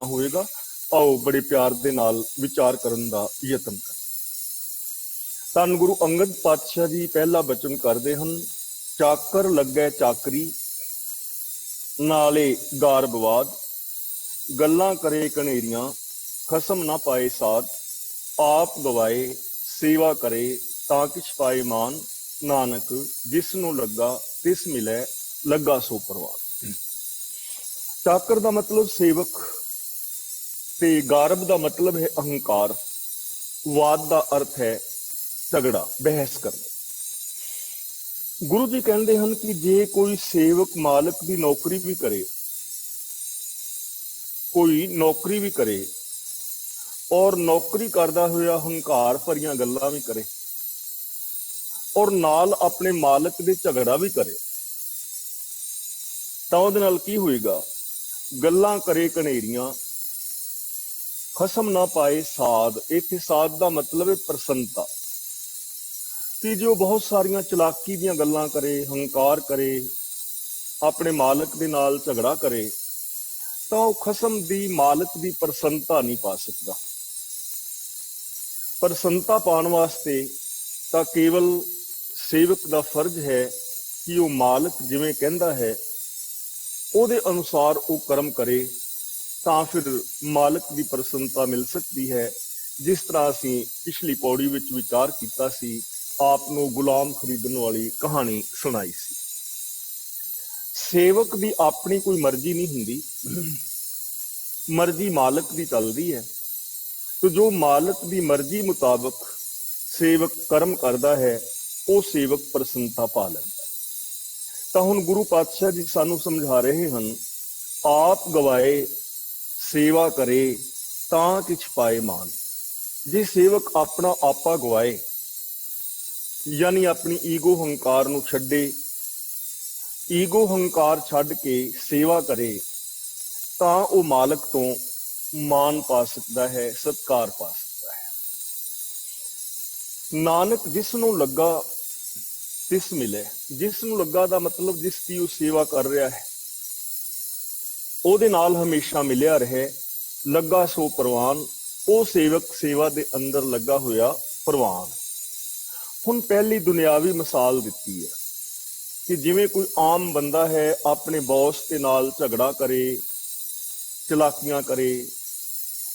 ਹੋਏਗਾ। आओ बड़े प्यार दे नाल विचार करन दा यतन कर। धन गुरु अंगद पातशाह जी पहला बचन करते हैं, चाकर लगे चाकरी नाले गार बवाद, गल्लां करे कनेरियां खसम ना पाए साध, आप गवाए सेवा करे तां किछ पाए मान, नानक जिसनों लगा तिस मिले लगा सो परवान। चाकर का मतलब सेवक ते गारब का मतलब है अहंकार, वाद का अर्थ है झगड़ा बहस करना। गुरु जी कहते हैं कि जे कोई सेवक मालिक की नौकरी भी करे, कोई नौकरी भी करे और नौकरी करदा होया हंकार भरियां गल्लां भी करे और नाल अपने मालिक दे झगड़ा भी करे, तां उहदे नाल की होएगा? गल्लां करे कनेरियां खसम ना पाए साध। इत्थे साध का मतलब है प्रसन्नता, कि जो बहुत सारियां चलाकी दीयां गल्लां करे, हंकार करे, अपने मालिक दे नाल झगड़ा करे, तां ओह खसम दी मालिक दी प्रसन्नता नहीं पा सकदा। प्रसन्नता पाने वास्ते तां केवल सेवक का फर्ज है कि वह मालिक जिवें कहंदा है उहदे अनुसार वह कर्म करे, तां फिर मालिक की प्रसन्नता मिल सकती है। जिस तरह असीं पिछली पौड़ी विच विचार कीता सी, आप नूं गुलाम खरीदण वाली कहानी सुनाई सी। सेवक की अपनी कोई मर्जी नहीं हुंदी, मर्जी मालिक की चलदी है। तो जो मालिक की मर्जी मुताबक सेवक कर्म करता है, वो सेवक प्रसन्नता पा लैंदा। तो हुण गुरु पातशाह जी सानू समझा रहे हैं, आप गवाए सेवा करे तां किछ पाए मान। जे सेवक अपना आपा गवाए, यानी अपनी ईगो हंकार नूं छड्डे, ईगो हंकार छड्ड के सेवा करे, तां वो मालिक तो मान पा सकता है, सत्कार पा सकता है। नानक जिसनों लगा तिस मिले। जिसनों लगा दा मतलब जिसकी वो सेवा कर रहा है ਉਹਦੇ ਨਾਲ हमेशा मिलिया रहे। लगा सो परवान, वो सेवक सेवा दे अंदर लगा होया परवान। हुण पहली दुनियावी मिसाल दिती है कि जिवें कोई आम बंदा है अपने बॉस के नाल झगड़ा करे, चलाकियां करे,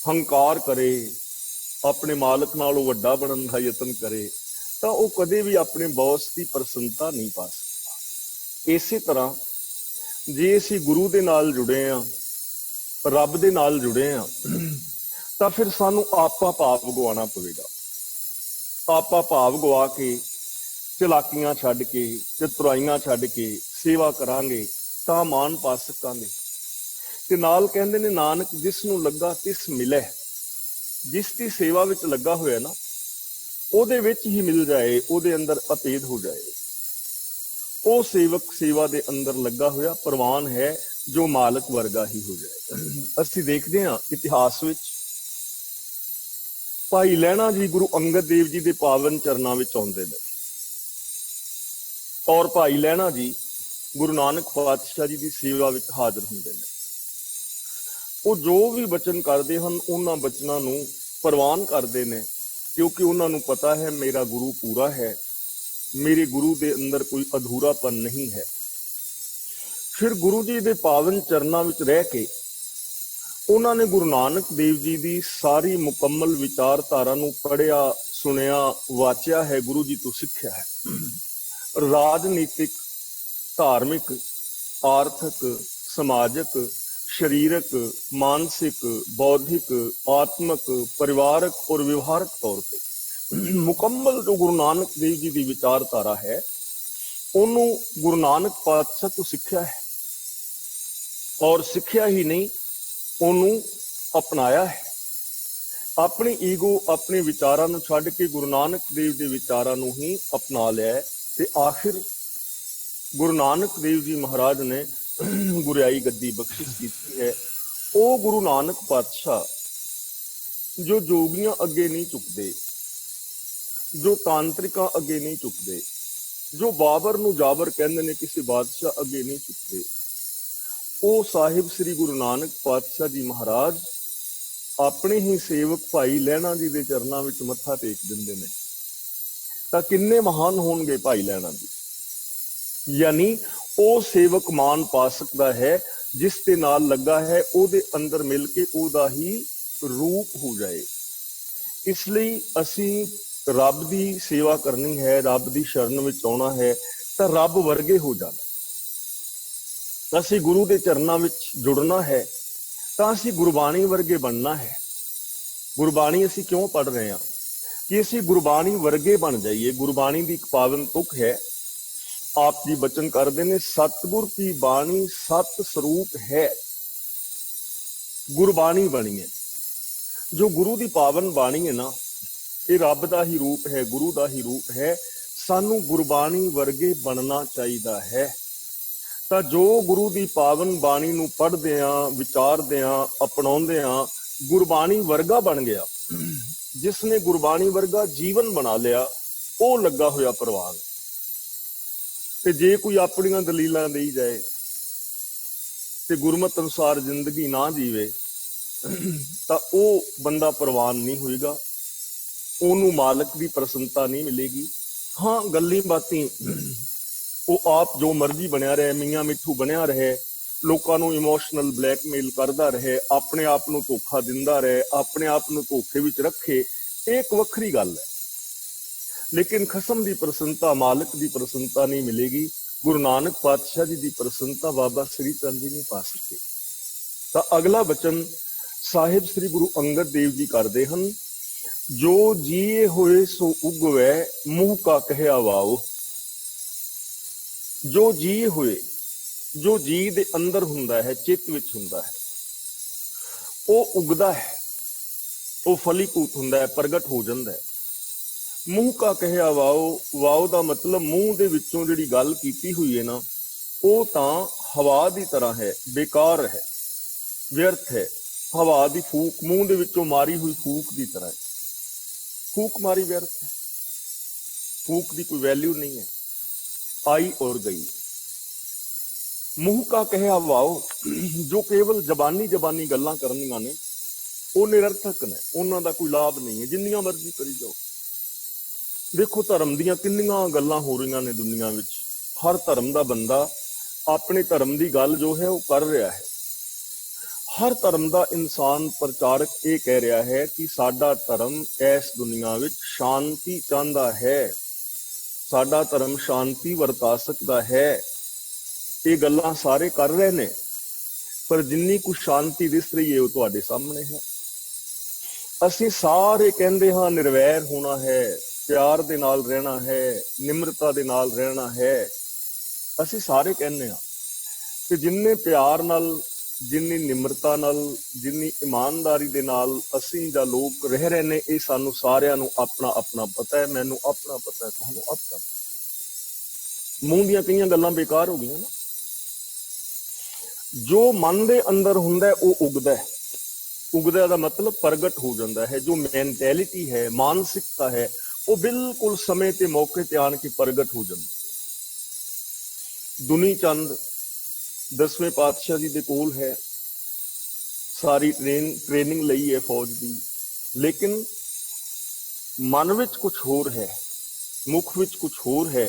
हंकार करे, अपने मालिक नालों वड्डा बनन दा यतन करे, तां वो कदे भी अपने बॉस की प्रसन्नता नहीं पा सकता। इसे तरह जे असीं गुरु दे नाल जुड़े हाँ, रब दे नाल जुड़े हाँ, तां फिर सानू आपा भाव गवाना पवेगा। आपा भाव गवा के, चलाकियां छड्ड के, चतुराइयां छड्ड के सेवा करांगे तां मान पा सकांगे। ते नाल कहंदे ने, नानक जिसनूं लगा तिस मिले। जिसकी सेवा विच लगा होया ना, ਉਹਦੇ ਵਿੱਚ ही मिल जाए, ਉਹਦੇ अंदर अपेद हो जाए। वो सेवक सेवा दे अंदर लगा होया परवान है, जो मालिक वर्गा ही हो जाए। ਅਸੀਂ देखते हैं इतिहास विच भाई लहणा जी गुरु अंगद देव जी के पावन चरणों में आउंदे ने, और भाई लहणा जी गुरु नानक पातशाह जी की सेवा में हाजिर होंदे ने। वो जो भी बचन करते हैं उन्हां बचनों नूं परवान करते हैं, क्योंकि उन्होंने पता है मेरा गुरु पूरा है, मेरे गुरु के अंदर कोई अधूरापन नहीं है। फिर गुरु जी के पावन चरणों में रह के उन्होंने गुरु नानक देव जी की सारी मुकम्मल विचारधारा नूं पढ़िया, सुनिया, वाचिया है, गुरु जी तो सीखिया है। राजनीतिक, धार्मिक, आर्थिक, समाजिक, शरीरक, मानसिक, बौद्धिक, आत्मक, परिवारक और व्यवहारिक तौर पर मुकम्मल जो गुरु नानक देव जी की विचारधारा है, उन्होंने गुरु नानक पातशाह तो सीखिया है, और सीखिया ही नहीं, उन्होंने अपनाया है। अपनी ईगो, अपने विचारां नूं छड्ड के गुरु नानक देव के विचारां नूं ही अपना लिया है। ते आखिर गुरु नानक देव जी महाराज ने गुरियाई गद्दी बख्शिश की है। वो गुरु नानक पातशाह जो जोगियां अगे नहीं झुकते, जो तांत्रिकां अगे नहीं झुकते, जो बाबर नूं जाबर कहंदे ने किसी बादशाह अगे नहीं झुकते, वो साहिब श्री गुरु नानक पातशाह जी महाराज ਆਪਣੇ ਹੀ ਸੇਵਕ ਭਾਈ ਲਹਿਣਾ ਜੀ ਦੇ ਚਰਨਾਂ ਵਿੱਚ ਮੱਥਾ ਟੇਕ ਦਿੰਦੇ ਨੇ, ਤਾਂ ਕਿੰਨੇ ਮਹਾਨ ਹੋਣਗੇ ਭਾਈ ਲਹਿਣਾ ਜੀ। ਯਾਨੀ ਉਹ ਸੇਵਕ ਮਾਨ ਪਾ ਸਕਦਾ ਹੈ ਜਿਸ ਦੇ ਨਾਲ ਲੱਗਾ ਹੈ, ਉਹਦੇ ਅੰਦਰ ਮਿਲ ਕੇ ਉਹਦਾ ਹੀ ਰੂਪ ਹੋ ਜਾਏ। ਇਸ ਲਈ ਅਸੀਂ ਰੱਬ ਦੀ ਸੇਵਾ ਕਰਨੀ ਹੈ, ਰੱਬ ਦੀ ਸ਼ਰਨ ਵਿੱਚ ਆਉਣਾ ਹੈ, ਤਾਂ ਰੱਬ ਵਰਗੇ ਹੋ ਜਾਣਾ। ਅਸੀਂ ਗੁਰੂ ਦੇ ਚਰਨਾਂ ਵਿੱਚ ਜੁੜਨਾ ਹੈ ਤਾਂ ਅਸੀਂ ਗੁਰਬਾਣੀ ਵਰਗੇ ਬਣਨਾ ਹੈ। ਗੁਰਬਾਣੀ ਅਸੀਂ ਕਿਉਂ ਪੜ੍ਹ ਰਹੇ ਹਾਂ? ਕਿ ਅਸੀਂ ਗੁਰਬਾਣੀ ਵਰਗੇ ਬਣ ਜਾਈਏ। ਗੁਰਬਾਣੀ ਦੀ ਇੱਕ ਪਾਵਨ ਤੁਕ ਹੈ, ਆਪ ਜੀ ਬਚਨ ਕਰਦੇ ਨੇ, ਸਤਿਗੁਰ ਕੀ ਬਾਣੀ ਸਤ ਸਰੂਪ ਹੈ। ਗੁਰਬਾਣੀ ਬਣੀ ਹੈ, ਜੋ ਗੁਰੂ ਦੀ ਪਾਵਨ ਬਾਣੀ ਹੈ ਨਾ, ਇਹ ਰੱਬ ਦਾ ਹੀ ਰੂਪ ਹੈ, ਗੁਰੂ ਦਾ ਹੀ ਰੂਪ ਹੈ। ਸਾਨੂੰ ਗੁਰਬਾਣੀ ਵਰਗੇ ਬਣਨਾ ਚਾਹੀਦਾ ਹੈ। ਤਾਂ ਜੋ ਗੁਰੂ ਦੀ ਪਾਵਨ ਬਾਣੀ ਨੂੰ ਪੜ੍ਹਦੇ ਆਂ, ਵਿਚਾਰਦੇ ਆਂ, ਅਪਣਾਉਂਦੇ ਆਂ, ਗੁਰਬਾਣੀ ਵਰਗਾ ਬਣ ਗਿਆ। ਜਿਸ ਨੇ ਗੁਰਬਾਣੀ ਵਰਗਾ ਜੀਵਨ ਬਣਾ ਲਿਆ, ਉਹ ਲੱਗਾ ਹੋਇਆ ਪ੍ਰਵਾਨ। ਤੇ ਜੇ ਕੋਈ ਆਪਣੀਆਂ ਦਲੀਲਾਂ ਦੇਈ ਜਾਏ ਤੇ ਗੁਰਮਤਿ ਅਨੁਸਾਰ ਜ਼ਿੰਦਗੀ ਨਾ ਜੀਵੇ, ਤਾਂ ਉਹ ਬੰਦਾ ਪ੍ਰਵਾਨ ਨਹੀਂ ਹੋਏਗਾ, ਉਹਨੂੰ ਮਾਲਕ ਦੀ ਪ੍ਰਸੰਨਤਾ ਨਹੀਂ ਮਿਲੇਗੀ। ਹਾਂ, ਗੱਲੀ ਬਾਤੀ ਉਹ ਆਪ ਜੋ ਮਰਜ਼ੀ ਬਣਿਆ ਰਹੇ, ਮੀਆਂ ਮਿੱਠੂ ਬਣਿਆ ਰਹੇ, ਲੋਕਾਂ ਨੂੰ ਇਮੋਸ਼ਨਲ ਬਲੈਕਮੇਲ ਕਰਦਾ ਰਹੇ, ਆਪਣੇ ਆਪ ਨੂੰ ਧੋਖਾ ਦਿੰਦਾ ਰਹੇ, ਆਪਣੇ ਆਪ ਨੂੰ ਧੋਖੇ ਵਿੱਚ ਰੱਖੇ, ਇਹ ਇੱਕ ਵੱਖਰੀ ਗੱਲ ਹੈ। ਲੇਕਿਨ ਖਸਮ ਦੀ ਪ੍ਰਸੰਨਤਾ, ਮਾਲਕ ਦੀ ਪ੍ਰਸੰਨਤਾ ਨਹੀਂ ਮਿਲੇਗੀ। ਗੁਰੂ ਨਾਨਕ ਪਾਤਸ਼ਾਹ ਜੀ ਦੀ ਪ੍ਰਸੰਨਤਾ ਬਾਬਾ ਸ੍ਰੀ ਚੰਦ ਜੀ ਨਹੀਂ ਪਾ ਸਕੇ। ਤਾਂ ਅਗਲਾ ਬਚਨ ਸਾਹਿਬ ਸ੍ਰੀ ਗੁਰੂ ਅੰਗਦ ਦੇਵ ਜੀ ਕਰਦੇ ਹਨ, ਜੋ ਜੀਏ ਹੋਏ ਸੋ ਉਗਵੈ ਮੂੰਹ ਕਾ ਕਹਿਆ ਵਾਓ। ਜੋ ਜੀ ਹੋਏ, ਜੋ ਜੀ ਦੇ ਅੰਦਰ ਹੁੰਦਾ ਹੈ, ਚਿੱਤ ਵਿੱਚ ਹੁੰਦਾ ਹੈ, ਉਹ ਉਗਦਾ ਹੈ, ਉਹ ਫਲੀਕੂਤ ਹੁੰਦਾ ਹੈ, ਪ੍ਰਗਟ ਹੋ ਜਾਂਦਾ ਹੈ। ਮੂੰਹ ਕਾ ਕਹਿਆ ਵਾਓ, ਵਾਓ ਦਾ ਮਤਲਬ ਮੂੰਹ ਦੇ ਵਿੱਚੋਂ ਜਿਹੜੀ ਗੱਲ ਕੀਤੀ ਹੋਈ ਹੈ ਨਾ, ਉਹ ਤਾਂ ਹਵਾ ਦੀ ਤਰ੍ਹਾਂ ਹੈ, ਬੇਕਾਰ ਹੈ, ਵਿਅਰਥ ਹੈ। ਹਵਾ ਦੀ ਫੂਕ, ਮੂੰਹ ਦੇ ਵਿੱਚੋਂ ਮਾਰੀ ਹੋਈ ਫੂਕ ਦੀ ਤਰ੍ਹਾਂ ਹੈ। ਫੂਕ ਮਾਰੀ ਵਿਅਰਥ ਹੈ, ਫੂਕ ਦੀ ਕੋਈ ਵੈਲਿਊ ਨਹੀਂ ਹੈ, आई और गई। मुंह का कहा वाओ, जो केवल जबानी गल्लां करनियां ने, वो निरर्थक ने, उन्हां दा कोई लाभ नहीं है, जिन्नियां मर्जी करी जाओ। देखो धर्म दियां किन्नियां गल्लां हो रही ने दुनिया विच। हर धर्म दा बंदा अपने धर्म दी गल जो है वो कर रहा है। हर धर्म दा इंसान प्रचारक ये कह रहा है कि साडा धर्म इस दुनिया विच शांति चाहता है, साडा धर्म शांति वरता सकता है। ये गल्लां सारे कर रहे ने, पर जिन्नी कुछ शांति दिस रही है वो तुहाडे सामने है। असीं सारे कहंदे हां निर्वैर होना है, प्यार दे नाल रहना है, निम्रता दे नाल रहना है। असीं सारे कहने हां कि जिन्ने प्यार नाल, जिन्नी निम्रता नाल, जिन्नी ईमानदारी दे नाल असीं जा लोग रह रहे ने, ये सानू सारियां नू अपना अपना पता है। मैनू अपना पता है, तुहानू अपना। मूंह दियां कईयां गल्लां बेकार हो गईयां ना। जो मन दे अंदर हुंदा है वो उगदा है। उगदा दा मतलब प्रगट हो जाता है। जो मैंटैलिटी है, मानसिकता है, वो बिल्कुल समय ते मौके ते आन के प्रगट हो जाती है। दुनी चंद 10वें पातशाह जी दे कोल है, सारी ट्रेनिंग लई है फौज दी, लेकिन मन विच कुछ होर है, मुख विच कुछ होर है।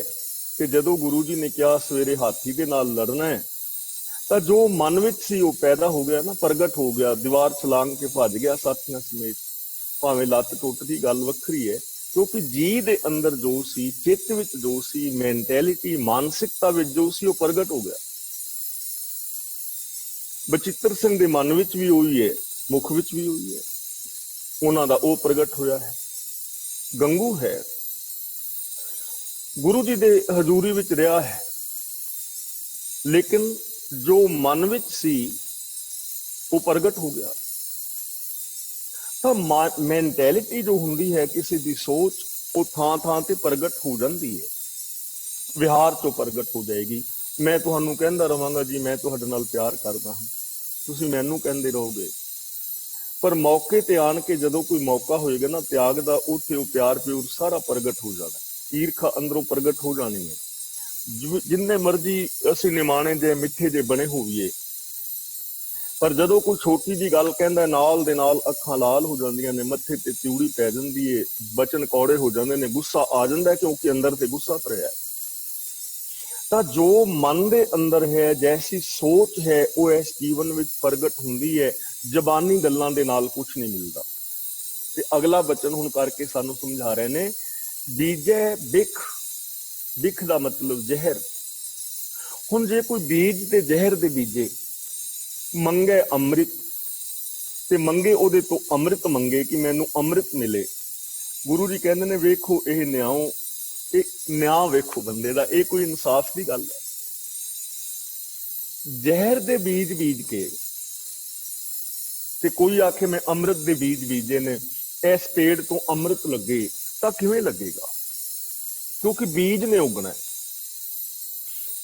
कि जदों गुरु जी ने कहा सवेरे हाथी के नाल लड़ना है, तो जो मन विच सी वो पैदा हो गया ना, प्रगट हो गया। दीवार छलांग के भज गया साथियां समेत, भावें लत्त टुटदी, गल वखरी है। क्योंकि जी दे अंदर जो सी, चित्त विच जो सी, मैंटैलिटी, मानसिकता विच जो सी, वो प्रगट हो गया। बचित्र सिंह दे मन विच भी उही है, मुख विच भी उही है, उन्हां दा वो प्रगट होया है। गंगू है, गुरु जी दे हजूरी विच रहा है, लेकिन जो मन विच सी वो प्रगट हो गया। तो मैंटैलिटी जो हुंदी है, किसी दी सोच, वो थां थां ते प्रगट हो जाती है, विहार चो प्रगट हो जाएगी। मैं तुहानू कहंदा रहांगा जी, मैं तुहाडे नाल प्यार करदा हां, तुसीं मैनू कहंदे रहोगे, पर मौके ते आण के जदों कोई मौका होएगा ना त्याग दा, उत्थे वो प्यार प्यूर सारा प्रगट हो जाना। ईरखा अंदरों प्रगट हो जानी है। जिन्ने मर्जी असीं निमाणे जे मिठे जे बने होइए, ਪਰ ਜਦੋਂ ਕੋਈ ਛੋਟੀ ਜੀ ਗੱਲ ਕਹਿੰਦਾ ਨਾਲ ਦੇ ਨਾਲ ਅੱਖਾਂ ਲਾਲ ਹੋ ਜਾਂਦੀਆਂ ਨੇ, ਮੱਥੇ ਤੇ ਤਿਉੜੀ ਪੈ ਜਾਂਦੀ ਏ, ਬਚਨ ਕੌੜੇ ਹੋ ਜਾਂਦੇ ਨੇ, ਗੁੱਸਾ ਆ ਜਾਂਦਾ ਕਿਉਂਕਿ ਅੰਦਰ ਤੇ ਗੁੱਸਾ ਭਰਿਆ। ਤਾਂ ਜੋ ਮਨ ਦੇ ਅੰਦਰ ਹੈ, ਜੈਸੀ ਸੋਚ ਹੈ, ਉਹ ਇਸ ਜੀਵਨ ਵਿੱਚ ਪ੍ਰਗਟ ਹੁੰਦੀ ਹੈ। ਜ਼ਬਾਨੀ ਗੱਲਾਂ ਦੇ ਨਾਲ ਕੁਝ ਨਹੀਂ ਮਿਲਦਾ। ਤੇ ਅਗਲਾ ਬਚਨ ਹੁਣ ਕਰਕੇ ਸਾਨੂੰ ਸਮਝਾ ਰਹੇ ਨੇ, ਬੀਜੈ ਬਿਖ, ਬਿਖ ਦਾ ਮਤਲਬ ਜ਼ਹਿਰ। ਹੁਣ ਜੇ ਕੋਈ ਬੀਜ ਤੇ ਜ਼ਹਿਰ ਦੇ ਬੀਜੇ, ਮੰਗੇ ਅੰਮ੍ਰਿਤ, ਤੇ ਮੰਗੇ ਉਹਦੇ ਤੋਂ ਅੰਮ੍ਰਿਤ ਮੰਗੇ ਕਿ ਮੈਨੂੰ ਅੰਮ੍ਰਿਤ ਮਿਲੇ। ਗੁਰੂ ਜੀ ਕਹਿੰਦੇ ਨੇ ਵੇਖੋ ਇਹ ਨਿਆਓ, ਇਹ ਨਿਆਂ ਵੇਖੋ ਬੰਦੇ ਦਾ, ਇਹ ਕੋਈ ਇਨਸਾਫ ਦੀ ਗੱਲ ਹੈ। ਜ਼ਹਿਰ ਦੇ ਬੀਜ ਬੀਜ ਕੇ ਤੇ ਕੋਈ ਆਖੇ ਮੈਂ ਅੰਮ੍ਰਿਤ ਦੇ ਬੀਜ ਬੀਜੇ ਨੇ, ਇਸ ਪੇੜ ਤੋਂ ਅੰਮ੍ਰਿਤ ਲੱਗੇ ਤਾਂ ਕਿਵੇਂ ਲੱਗੇਗਾ? ਕਿਉਂਕਿ ਬੀਜ ਨੇ ਉਗਣਾ,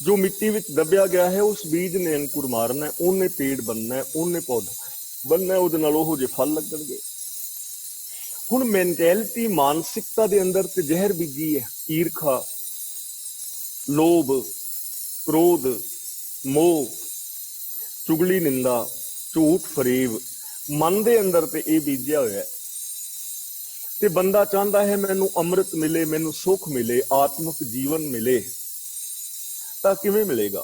ਜੋ ਮਿੱਟੀ ਵਿੱਚ ਦੱਬਿਆ ਗਿਆ ਹੈ ਉਸ ਬੀਜ ਨੇ ਅੰਕੁਰ ਮਾਰਨਾ, ਉਹਨੇ ਪੇੜ ਬਣਨਾ, ਉਹਨੇ ਪੌਦਾ ਬਣਨਾ, ਉਹਦੇ ਨਾਲ ਉਹੋ ਜਿਹੇ ਫਲ ਲੱਗਣਗੇ। ਹੁਣ ਮੈਂਟੈਲਿਟੀ, ਮਾਨਸਿਕਤਾ ਦੇ ਅੰਦਰ ਤੇ ਜ਼ਹਿਰ ਬੀਜੀ ਹੈ, ਈਰਖਾ, ਲੋਭ, ਕ੍ਰੋਧ, ਮੋਹ, ਚੁਗਲੀ, ਨਿੰਦਾ, ਝੂਠ, ਫਰੇਬ, ਮਨ ਦੇ ਅੰਦਰ ਤੇ ਇਹ ਬੀਜਿਆ ਹੋਇਆ। ਤੇ ਬੰਦਾ ਚਾਹੁੰਦਾ ਹੈ ਮੈਨੂੰ ਅੰਮ੍ਰਿਤ ਮਿਲੇ, ਮੈਨੂੰ ਸੁੱਖ ਮਿਲੇ, ਆਤਮਿਕ ਜੀਵਨ ਮਿਲੇ, ਤਾਂ ਕਿਵੇਂ ਮਿਲੇਗਾ?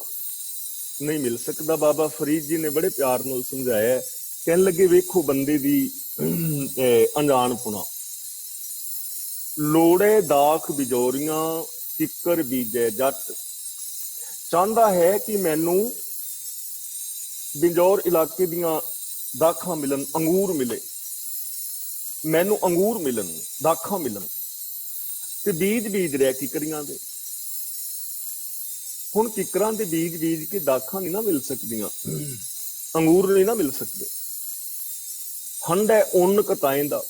ਨਹੀਂ ਮਿਲ ਸਕਦਾ। ਬਾਬਾ ਫਰੀਦ ਜੀ ਨੇ ਬੜੇ ਪਿਆਰ ਨਾਲ ਸਮਝਾਇਆ, ਕਹਿਣ ਲੱਗੇ ਵੇਖੋ ਬੰਦੇ ਦੀ ਅਣਜਾਣਪੁਣਾ, ਲੋੜੇ ਦਾਖ ਬਿਜੋਰੀਆਂ, ਕਿੱਕਰ ਬੀਜੈ ਜੱਟ। ਚਾਹੁੰਦਾ ਹੈ ਕਿ ਮੈਨੂੰ ਬਿਜੌਰ ਇਲਾਕੇ ਦੀਆਂ ਦਾਖਾਂ ਮਿਲਣ, ਅੰਗੂਰ ਮਿਲੇ, ਮੈਨੂੰ ਅੰਗੂਰ ਮਿਲਣ, ਦਾਖਾਂ ਮਿਲਣ, ਤੇ ਬੀਜ ਬੀਜ ਰਿਹਾ ਕਿਕਰੀਆਂ ਦੇ। ਹੁਣ ਕਿਕਰਾਂ ਦੇ ਬੀਜ ਬੀਜ ਕੇ ਦਾਖਾਂ ਨਹੀਂ ਨਾ ਮਿਲ ਸਕਦੀਆਂ, ਅੰਗੂਰ ਨਹੀਂ ਨਾ ਮਿਲ ਸਕਦੇ। ਹੰਡ ਹੈ ਉੱਨ ਕਤਾਏਂਦਾ,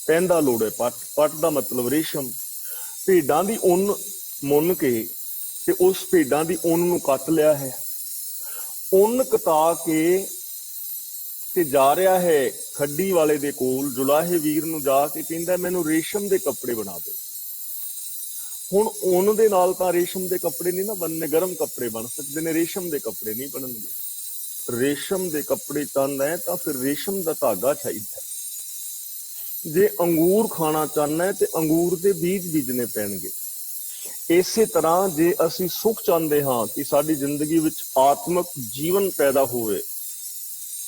ਪੈਂਦਾ ਲੋੜੇ ਪੱਟ, ਪੱਟ ਦਾ ਮਤਲਬ ਰੇਸ਼ਮ। ਭੇਡਾਂ ਦੀ ਉੱਨ ਮੁੰਨ ਕੇ ਤੇ ਉਸ ਭੇਡਾਂ ਦੀ ਉੱਨ ਨੂੰ ਕੱਟ ਲਿਆ ਹੈ, ਉੱਨ ਕਤਾ ਕੇ ਤੇ ਜਾ ਰਿਹਾ ਹੈ ਖੱਡੀ ਵਾਲੇ ਦੇ ਕੋਲ, ਜੁਲਾਹੇ ਵੀਰ ਨੂੰ ਜਾ ਕੇ ਕਹਿੰਦਾ ਮੈਨੂੰ ਰੇਸ਼ਮ ਦੇ ਕੱਪੜੇ ਬਣਾ ਦੇ। ਹੁਣ ਉੱਨ ਦੇ ਨਾਲ ਤਾਂ ਰੇਸ਼ਮ ਦੇ ਕੱਪੜੇ ਨਹੀਂ ਨਾ ਬਣਨੇ, ਗਰਮ ਕੱਪੜੇ ਬਣ ਸਕਦੇ ਨੇ, ਰੇਸ਼ਮ ਦੇ ਕੱਪੜੇ ਨਹੀਂ ਬਣਨਗੇ। ਰੇਸ਼ਮ ਦੇ ਕੱਪੜੇ ਚਾਹੁੰਦਾ ਹੈ ਤਾਂ ਫਿਰ ਰੇਸ਼ਮ ਦਾ ਧਾਗਾ ਚਾਹੀਦਾ। ਜੇ ਅੰਗੂਰ ਖਾਣਾ ਚਾਹੁੰਦਾ ਹੈ ਤੇ ਅੰਗੂਰ ਦੇ ਬੀਜ ਬੀਜਣੇ ਪੈਣਗੇ। ਇਸੇ ਤਰ੍ਹਾਂ ਜੇ ਅਸੀਂ ਸੁੱਖ ਚਾਹੁੰਦੇ ਹਾਂ ਕਿ ਸਾਡੀ ਜ਼ਿੰਦਗੀ ਵਿੱਚ ਆਤਮਿਕ ਜੀਵਨ ਪੈਦਾ ਹੋਵੇ,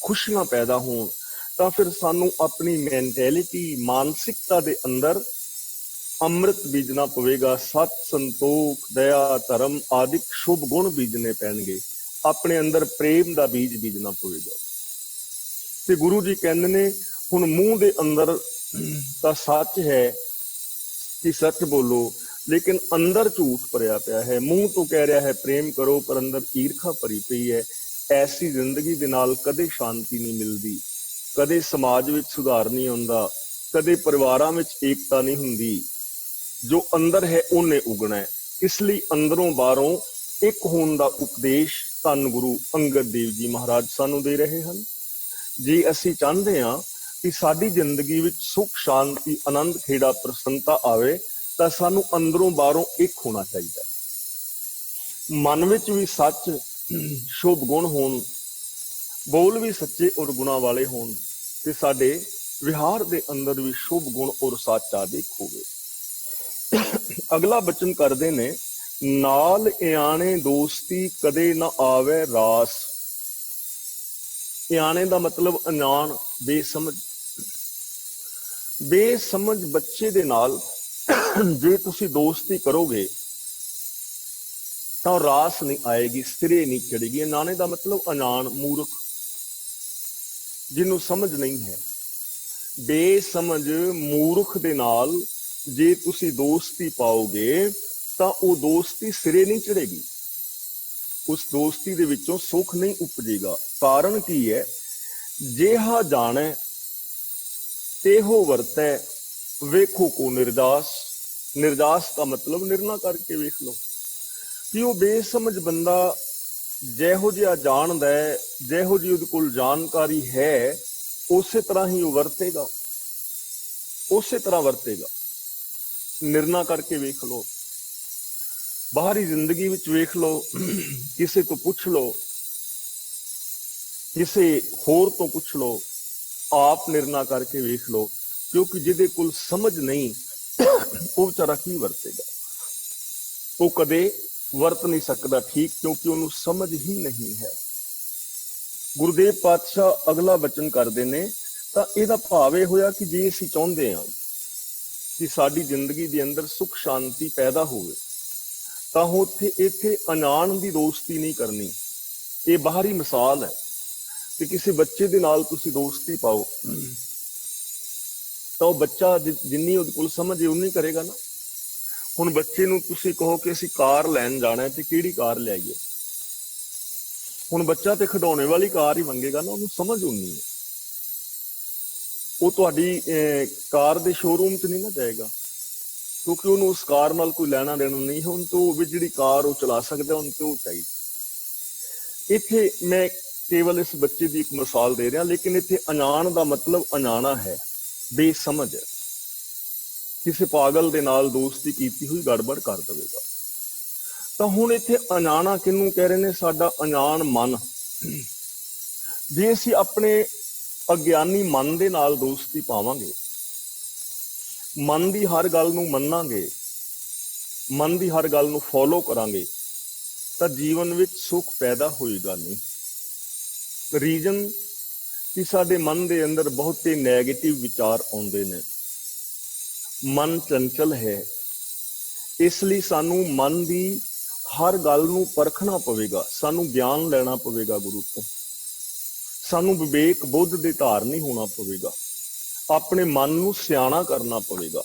ਖੁਸ਼ੀਆਂ ਪੈਦਾ ਹੋਣ, ਤਾਂ ਫਿਰ ਸਾਨੂੰ ਆਪਣੀ ਮੈਂਟੈਲਿਟੀ, ਮਾਨਸਿਕਤਾ ਦੇ ਅੰਦਰ ਅੰਮ੍ਰਿਤ ਬੀਜਣਾ ਪਵੇਗਾ। ਸਤ, ਸੰਤੋਖ, ਦਇਆ, ਧਰਮ ਆਦਿਕ ਸ਼ੁਭ ਗੁਣ ਬੀਜਣੇ ਪੈਣਗੇ। ਆਪਣੇ ਅੰਦਰ ਪ੍ਰੇਮ ਦਾ ਬੀਜ ਬੀਜਣਾ ਪਵੇਗਾ। ਤੇ ਗੁਰੂ ਜੀ ਕਹਿੰਦੇ ਨੇ ਹੁਣ ਮੂੰਹ ਦੇ ਅੰਦਰ ਤਾਂ ਸੱਚ ਹੈ ਕਿ ਸੱਚ ਬੋਲੋ, ਲੇਕਿਨ ਅੰਦਰ ਝੂਠ ਭਰਿਆ ਪਿਆ ਹੈ। ਮੂੰਹ ਤੋਂ ਕਹਿ ਰਿਹਾ ਹੈ ਪ੍ਰੇਮ ਕਰੋ, ਪਰ ਅੰਦਰ ਈਰਖਾ ਭਰੀ ਪਈ ਹੈ। ਐਸੀ ਜ਼ਿੰਦਗੀ ਦੇ ਨਾਲ ਕਦੇ ਸ਼ਾਂਤੀ ਨਹੀਂ ਮਿਲਦੀ, ਕਦੇ ਸਮਾਜ ਵਿੱਚ ਸੁਧਾਰ ਨਹੀਂ ਆਉਂਦਾ, ਕਦੇ ਪਰਿਵਾਰਾਂ ਵਿੱਚ ਏਕਤਾ ਨਹੀਂ ਹੁੰਦੀ। ਜੋ ਅੰਦਰ ਹੈ ਉਹਨੇ ਉਗਣਾ ਹੈ। ਇਸ ਲਈ ਅੰਦਰੋਂ ਬਾਹਰੋਂ ਇੱਕ ਹੋਣ ਦਾ ਉਪਦੇਸ਼ ਧੰਨ ਗੁਰੂ ਅੰਗਦ ਦੇਵ ਜੀ ਮਹਾਰਾਜ ਸਾਨੂੰ ਦੇ ਰਹੇ ਹਨ। ਜੇ ਅਸੀਂ ਚਾਹੁੰਦੇ ਹਾਂ ਕਿ ਸਾਡੀ ਜ਼ਿੰਦਗੀ ਵਿੱਚ ਸੁੱਖ, ਸ਼ਾਂਤੀ, ਆਨੰਦ, ਖੇੜਾ, ਪ੍ਰਸੰਨਤਾ ਆਵੇ, ਤਾਂ ਸਾਨੂੰ ਅੰਦਰੋਂ ਬਾਹਰੋਂ ਇੱਕ ਹੋਣਾ ਚਾਹੀਦਾ ਹੈ। ਮਨ ਵਿੱਚ ਵੀ ਸੱਚ, ਸ਼ੁਭ ਗੁਣ ਹੋਣ, ਬੋਲ ਵੀ ਸੱਚੇ ਔਰ ਗੁਣਾਂ ਵਾਲੇ ਹੋਣ, ਤੇ ਸਾਡੇ ਵਿਹਾਰ ਦੇ ਅੰਦਰ ਵੀ ਸ਼ੁਭ ਗੁਣ ਔਰ ਸੱਚ ਆਦਿ ਹੋਵੇ। ਅਗਲਾ ਬਚਨ ਕਰਦੇ ਨੇ, ਨਾਲ ਇਆਣੇ ਦੋਸਤੀ ਕਦੇ ਨਾ ਆਵੇ ਰਾਸ। ਇਆਣੇ ਦਾ ਮਤਲਬ ਅਣਜਾਣ, ਬੇਸਮਝ। ਬੇਸਮਝ ਬੱਚੇ ਦੇ ਨਾਲ ਜੇ ਤੁਸੀਂ ਦੋਸਤੀ ਕਰੋਗੇ ਤਾਂ ਰਾਸ ਨਹੀਂ ਆਏਗੀ, ਸਿਰੇ ਨਹੀਂ ਚੜੇਗੀ। ਨਾਨੇ ਦਾ ਮਤਲਬ ਅਣਜਾਣ, ਮੂਰਖ, ਜਿਹਨੂੰ ਸਮਝ ਨਹੀਂ ਹੈ। ਬੇਸਮਝ ਮੂਰਖ ਦੇ ਨਾਲ ਜੇ ਤੁਸੀਂ ਦੋਸਤੀ ਪਾਓਗੇ ਤਾਂ ਉਹ ਦੋਸਤੀ ਸਿਰੇ ਨਹੀਂ ਚੜੇਗੀ, ਉਸ ਦੋਸਤੀ ਦੇ ਵਿੱਚੋਂ ਸੁੱਖ ਨਹੀਂ ਉਪਜੇਗਾ। ਕਾਰਨ ਕੀ ਹੈ? ਜਿਹਾ ਜਾਣੈ ਤੇਹੋ ਵਰਤੈ, ਵੇਖੋ ਕੋ ਨਿਰਦਾਸ। ਨਿਰਦਾਸ ਦਾ ਮਤਲਬ ਨਿਰਣਾ ਕਰਕੇ ਵੇਖ ਲਓ ਕਿ ਉਹ ਬੇਸਮਝ ਬੰਦਾ ਜਿਹੋ ਜਿਹਾ ਜਾਣਦਾ ਹੈ, ਜਿਹੋ ਜਿਹੀ ਉਹਦੇ ਕੋਲ ਜਾਣਕਾਰੀ ਹੈ, ਉਸੇ ਤਰ੍ਹਾਂ ਹੀ ਉਹ ਵਰਤੇਗਾ, ਉਸੇ ਤਰ੍ਹਾਂ ਵਰਤੇਗਾ। ਨਿਰਣਾ ਕਰਕੇ ਵੇਖ ਲਓ, ਬਾਹਰੀ ਜ਼ਿੰਦਗੀ ਵਿੱਚ ਵੇਖ ਲਓ, ਕਿਸੇ ਤੋਂ ਪੁੱਛ ਲਓ, ਕਿਸੇ ਹੋਰ ਤੋਂ ਪੁੱਛ ਲਓ, ਆਪ ਨਿਰਣਾ ਕਰਕੇ ਵੇਖ ਲਓ, ਕਿਉਂਕਿ ਜਿਹਦੇ ਕੋਲ ਸਮਝ ਨਹੀਂ ਉਹ ਵਿਚਾਰਾ ਕੀ ਵਰਤੇਗਾ। ਉਹ ਕਦੇ ਵਰਤ ਨਹੀਂ ਸਕਦਾ ਠੀਕ, ਕਿਉਂਕਿ ਉਹਨੂੰ ਸਮਝ ਹੀ ਨਹੀਂ ਹੈ। ਗੁਰਦੇਵ ਪਾਤਸ਼ਾਹ ਅਗਲਾ ਵਚਨ ਕਰਦੇ ਨੇ, ਤਾਂ ਇਹਦਾ ਭਾਵ ਇਹ ਹੋਇਆ ਕਿ ਜੇ ਅਸੀਂ ਚਾਹੁੰਦੇ ਹਾਂ ਕਿ ਸਾਡੀ ਜ਼ਿੰਦਗੀ ਦੇ ਅੰਦਰ ਸੁੱਖ ਸ਼ਾਂਤੀ ਪੈਦਾ ਹੋਵੇ, ਤਾਂ ਇੱਥੇ ਅਣਜਾਣ ਦੀ ਦੋਸਤੀ ਨਹੀਂ ਕਰਨੀ। ਇਹ ਬਾਹਰੀ ਮਿਸਾਲ ਹੈ ਕਿ ਕਿਸੇ ਬੱਚੇ ਦੇ ਨਾਲ ਤੁਸੀਂ ਦੋਸਤੀ ਪਾਓ ਤਾਂ ਉਹ ਬੱਚਾ ਜਿੰਨੀ ਉਹਦੇ ਕੋਲ ਸਮਝ ਉਨੀ ਕਰੇਗਾ ਨਾ। ਹੁਣ ਬੱਚੇ ਨੂੰ ਤੁਸੀਂ ਕਹੋ ਕਿ ਅਸੀਂ ਕਾਰ ਲੈਣ ਜਾਣਾ ਤੇ ਕਿਹੜੀ ਕਾਰ ਲਿਆਈਏ, ਹੁਣ ਬੱਚਾ ਤੇ ਖਿਡੌਣੇ ਵਾਲੀ ਕਾਰ ਹੀ ਮੰਗੇਗਾ ਨਾ, ਉਹਨੂੰ ਸਮਝ ਉਨੀ ਹੈ। ਉਹ ਤੁਹਾਡੀ ਕਾਰ ਦੇ ਸ਼ੋਰੂਮ 'ਚ ਨਹੀਂ ਨਾ ਜਾਏਗਾ, ਕਿਉਂਕਿ ਉਹਨੂੰ ਉਸ ਕਾਰ ਨਾਲ ਕੋਈ ਲੈਣਾ ਦੇਣਾ ਨਹੀਂ ਹੈ। ਹੁਣ ਤੋਂ ਵੀ ਜਿਹੜੀ ਕਾਰ ਉਹ ਚਲਾ ਸਕਦਾ, ਉਹਨੂੰ ਤੇ ਉਹ ਚਾਹੀਦੀ। ਇੱਥੇ ਮੈਂ ਕੇਵਲ ਇਸ ਬੱਚੇ ਦੀ ਇੱਕ ਮਿਸਾਲ ਦੇ ਰਿਹਾ, ਲੇਕਿਨ ਇੱਥੇ ਅਣਜਾਣ ਦਾ ਮਤਲਬ ਅਣਜਾਣਾ ਹੈ, ਬੇਸਮਝ ਹੈ। ਕਿਸੇ ਪਾਗਲ ਦੇ ਨਾਲ ਦੋਸਤੀ ਕੀਤੀ ਹੋਈ ਗੜਬੜ ਕਰ ਦੇਵੇਗਾ। ਤਾਂ ਹੁਣ ਇੱਥੇ ਅਣਜਾਣਾ ਕਿਹਨੂੰ ਕਹਿ ਰਹੇ ਨੇ? ਸਾਡਾ ਅਣਜਾਣ ਮਨ। ਜੇ ਅਸੀਂ ਆਪਣੇ ਅਗਿਆਨੀ ਮਨ ਦੇ ਨਾਲ ਦੋਸਤੀ ਪਾਵਾਂਗੇ, ਮਨ ਦੀ ਹਰ ਗੱਲ ਨੂੰ ਮੰਨਾਂਗੇ, ਮਨ ਦੀ ਹਰ ਗੱਲ ਨੂੰ ਫੋਲੋ ਕਰਾਂਗੇ, ਤਾਂ ਜੀਵਨ ਵਿੱਚ ਸੁੱਖ ਪੈਦਾ ਹੋਏਗਾ ਨਹੀਂ। ਰੀਜ਼ਨ ਕਿ ਸਾਡੇ ਮਨ ਦੇ ਅੰਦਰ ਬਹੁਤੇ ਨੈਗੇਟਿਵ ਵਿਚਾਰ ਆਉਂਦੇ ਨੇ। ਮਨ ਚੰਚਲ ਹੈ, ਇਸ ਲਈ ਸਾਨੂੰ ਮਨ ਦੀ ਹਰ ਗੱਲ ਨੂੰ ਪਰਖਣਾ ਪਵੇਗਾ, ਸਾਨੂੰ ਗਿਆਨ ਲੈਣਾ ਪਵੇਗਾ ਗੁਰੂ ਤੋਂ, ਸਾਨੂੰ ਵਿਵੇਕ ਬੁੱਧ ਦੇ ਧਾਰਨੀ ਹੋਣਾ ਪਵੇਗਾ, ਆਪਣੇ ਮਨ ਨੂੰ ਸਿਆਣਾ ਕਰਨਾ ਪਵੇਗਾ।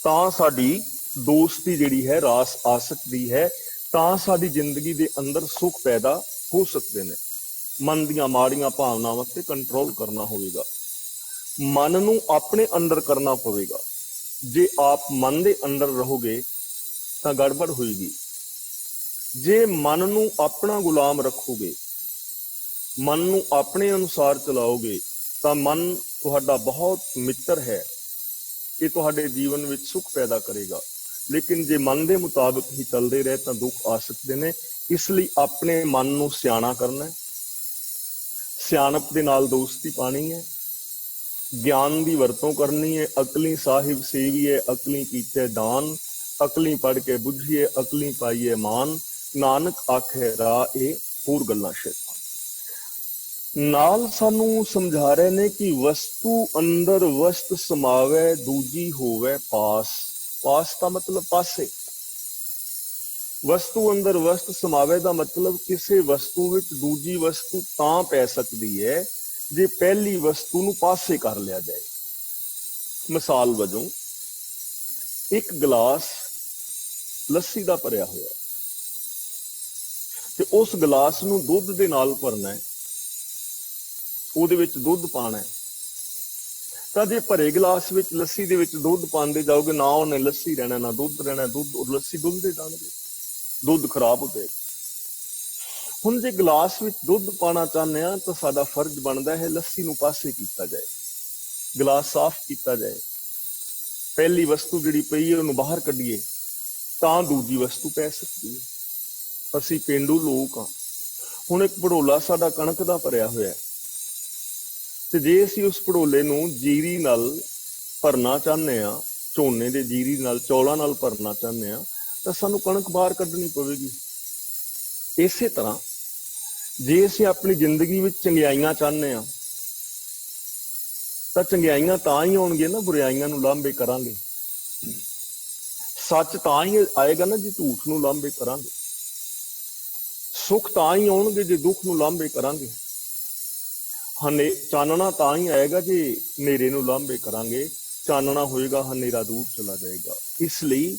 ਤਾਂ ਸਾਡੀ ਦੋਸਤੀ ਜਿਹੜੀ ਹੈ ਰਾਸ ਆ ਸਕਦੀ ਹੈ, ਤਾਂ ਸਾਡੀ ਜ਼ਿੰਦਗੀ ਦੇ ਅੰਦਰ ਸੁੱਖ ਪੈਦਾ ਹੋ ਸਕਦੇ ਨੇ। ਮਨ ਦੀਆਂ ਮਾੜੀਆਂ ਭਾਵਨਾਵਾਂ ਤੇ ਕੰਟਰੋਲ ਕਰਨਾ ਹੋਵੇਗਾ, ਮਨ ਨੂੰ ਆਪਣੇ ਅੰਦਰ ਕਰਨਾ ਪਵੇਗਾ। ਜੇ ਆਪ ਮਨ ਦੇ ਅੰਦਰ ਰਹੋਗੇ ਤਾਂ ਗੜਬੜ ਹੋਏਗੀ। ਜੇ ਮਨ ਨੂੰ ਆਪਣਾ ਗੁਲਾਮ ਰੱਖੋਗੇ, ਮਨ ਨੂੰ ਆਪਣੇ ਅਨੁਸਾਰ ਚਲਾਓਗੇ, ਤਾਂ ਮਨ ਤੁਹਾਡਾ ਬਹੁਤ ਮਿੱਤਰ ਹੈ, ਇਹ ਤੁਹਾਡੇ ਜੀਵਨ ਵਿੱਚ ਸੁੱਖ ਪੈਦਾ ਕਰੇਗਾ। ਲੇਕਿਨ ਜੇ ਮਨ ਦੇ ਮੁਤਾਬਕ ਹੀ ਚੱਲਦੇ ਰਹੇ ਤਾਂ ਦੁੱਖ ਆ ਸਕਦੇ ਨੇ। ਇਸ ਲਈ ਆਪਣੇ ਮਨ ਨੂੰ ਸਿਆਣਾ ਕਰਨਾ ਹੈ, ਸਿਆਣਪ ਦੇ ਨਾਲ ਦੋਸਤੀ ਪਾਣੀ ਹੈ, ਗਿਆਨ ਦੀ ਵਰਤੋਂ ਕਰਨੀ ਹੈ। ਅਕਲੀ ਸਾਹਿਬ ਸੇਵੀਏ ਅਕਲੀ ਕੀਤੇ ਦਾਨ, ਅਕਲੀ ਪੜ੍ਹ ਕੇ ਬੁੱਝੀਏ ਅਕਲੀ ਪਾਈਏ ਮਾਨ, ਨਾਨਕ ਆਖੇ ਰਾਹ ਇਹ ਹੋਰ ਗੱਲਾਂ ਸ਼ੈਤਾਨ। ਨਾਲ ਸਾਨੂੰ ਸਮਝਾ ਰਹੇ ਨੇ ਕਿ ਵਸਤੂ ਅੰਦਰ ਵਸਤ ਸਮਾਵੇ, ਦੂਜੀ ਹੋਵੇ ਪਾਸ। ਪਾਸ ਦਾ ਮਤਲਬ ਪਾਸੇ। ਵਸਤੂ ਅੰਦਰ ਵਸਤ ਸਮਾਵੇ ਦਾ ਮਤਲਬ ਕਿਸੇ ਵਸਤੂ ਵਿੱਚ ਦੂਜੀ ਵਸਤੂ ਤਾਂ ਪੈ ਸਕਦੀ ਹੈ ਜੇ ਪਹਿਲੀ ਵਸਤੂ ਨੂੰ ਪਾਸੇ ਕਰ ਲਿਆ ਜਾਏ। ਮਿਸਾਲ ਵਜੋਂ ਇੱਕ ਗਲਾਸ ਲੱਸੀ ਦਾ ਭਰਿਆ ਹੋਇਆ ਤੇ ਉਸ ਗਲਾਸ ਨੂੰ ਦੁੱਧ ਦੇ ਨਾਲ ਭਰਨਾ ਹੈ, ਉਹਦੇ ਵਿੱਚ ਦੁੱਧ ਪਾਣਾ ਹੈ। ਤਾਂ ਜੇ ਭਰੇ ਗਲਾਸ ਵਿੱਚ ਲੱਸੀ ਦੇ ਵਿੱਚ ਦੁੱਧ ਪਾਉਂਦੇ ਜਾਓਗੇ, ਨਾ ਉਹਨੇ ਲੱਸੀ ਰਹਿਣਾ ਨਾ ਦੁੱਧ ਰਹਿਣਾ, ਦੁੱਧ ਔਰ ਲੱਸੀ ਡੁੱਲਦੇ ਜਾਣਗੇ, ਦੁੱਧ ਖਰਾਬ ਹੋ ਜਾਏਗਾ। ਹੁਣ ਜੇ ਗਲਾਸ ਵਿੱਚ ਦੁੱਧ ਪਾਣਾ ਚਾਹੁੰਦੇ ਹਾਂ ਤਾਂ ਸਾਡਾ ਫਰਜ਼ ਬਣਦਾ ਹੈ ਲੱਸੀ ਨੂੰ ਪਾਸੇ ਕੀਤਾ ਜਾਏ, ਗਲਾਸ ਸਾਫ਼ ਕੀਤਾ ਜਾਏ, ਪਹਿਲੀ ਵਸਤੂ ਜਿਹੜੀ ਪਈ ਹੈ ਉਹਨੂੰ ਬਾਹਰ ਕੱਢੀਏ, ਤਾਂ ਦੂਜੀ ਵਸਤੂ ਪੈ ਸਕਦੀ ਹੈ। ਅਸੀਂ ਪੇਂਡੂ ਲੋਕ ਹਾਂ। ਹੁਣ ਇੱਕ ਭੜੋਲਾ ਸਾਡਾ ਕਣਕ ਦਾ ਭਰਿਆ ਹੋਇਆ, ਤੇ ਜੇ ਅਸੀਂ ਉਸ ਭੜੋਲੇ ਨੂੰ ਜੀਰੀ ਨਾਲ ਭਰਨਾ ਚਾਹੁੰਦੇ ਹਾਂ, ਝੋਨੇ ਦੇ ਜੀਰੀ ਨਾਲ, ਚੌਲਾਂ ਨਾਲ ਭਰਨਾ ਚਾਹੁੰਦੇ ਹਾਂ, ਤਾਂ ਸਾਨੂੰ ਕਣਕ ਬਾਹਰ ਕੱਢਣੀ ਪਵੇਗੀ। ਇਸੇ ਤਰ੍ਹਾਂ ਜੇ ਅਸੀਂ ਆਪਣੀ ਜ਼ਿੰਦਗੀ ਵਿੱਚ ਚੰਗਿਆਈਆਂ ਚਾਹੁੰਦੇ ਹਾਂ ਤਾਂ ਚੰਗਿਆਈਆਂ ਤਾਂ ਹੀ ਆਉਣਗੀਆਂ ਨਾ, ਬੁਰਾਈਆਂ ਨੂੰ ਲਾਂਭੇ ਕਰਾਂਗੇ। ਸੱਚ ਤਾਂ ਹੀ ਆਏਗਾ ਨਾ ਜੇ ਝੂਠ ਨੂੰ ਲਾਂਭੇ ਕਰਾਂਗੇ। ਸੁੱਖ ਤਾਂ ਹੀ ਆਉਣਗੇ ਜੇ ਦੁੱਖ ਨੂੰ ਲਾਂਭੇ ਕਰਾਂਗੇ। ਚਾਨਣਾ ਤਾਂ ਹੀ ਆਏਗਾ ਜੇ ਹਨੇਰੇ ਨੂੰ ਲਾਂਭੇ ਕਰਾਂਗੇ। ਚਾਨਣਾ ਹੋਏਗਾ, ਹਨੇਰਾ ਦੂਰ ਚਲਾ ਜਾਏਗਾ। ਇਸ ਲਈ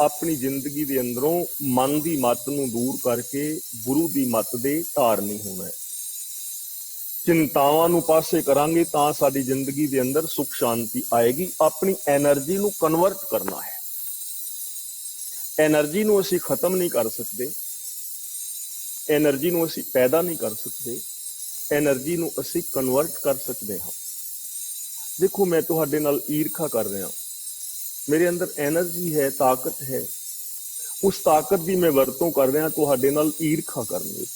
ਆਪਣੀ ਜ਼ਿੰਦਗੀ ਦੇ ਅੰਦਰੋਂ ਮਨ ਦੀ ਮੱਤ ਨੂੰ ਦੂਰ ਕਰਕੇ ਗੁਰੂ ਦੀ ਮੱਤ ਦੇ ਧਾਰਨੀ ਹੋਣਾ ਹੈ। ਚਿੰਤਾਵਾਂ ਨੂੰ ਪਾਸੇ ਕਰਾਂਗੇ ਤਾਂ ਸਾਡੀ ਜ਼ਿੰਦਗੀ ਦੇ ਅੰਦਰ ਸੁੱਖ ਸ਼ਾਂਤੀ ਆਏਗੀ। ਆਪਣੀ ਐਨਰਜੀ ਨੂੰ ਕਨਵਰਟ ਕਰਨਾ ਹੈ। ਐਨਰਜੀ ਨੂੰ ਅਸੀਂ ਖਤਮ ਨਹੀਂ ਕਰ ਸਕਦੇ, ਐਨਰਜੀ ਨੂੰ ਅਸੀਂ ਪੈਦਾ ਨਹੀਂ ਕਰ ਸਕਦੇ, ਐਨਰਜੀ ਨੂੰ ਅਸੀਂ ਕਨਵਰਟ ਕਰ ਸਕਦੇ ਹਾਂ। ਦੇਖੋ, ਮੈਂ ਤੁਹਾਡੇ ਨਾਲ ਈਰਖਾ ਕਰ ਰਿਹਾ, ਮੇਰੇ ਅੰਦਰ ਐਨਰਜੀ ਹੈ, ਤਾਕਤ ਹੈ, ਉਸ ਤਾਕਤ ਦੀ ਮੈਂ ਵਰਤੋਂ ਕਰ ਰਿਹਾ ਤੁਹਾਡੇ ਨਾਲ ਈਰਖਾ ਕਰਨ ਵਿੱਚ।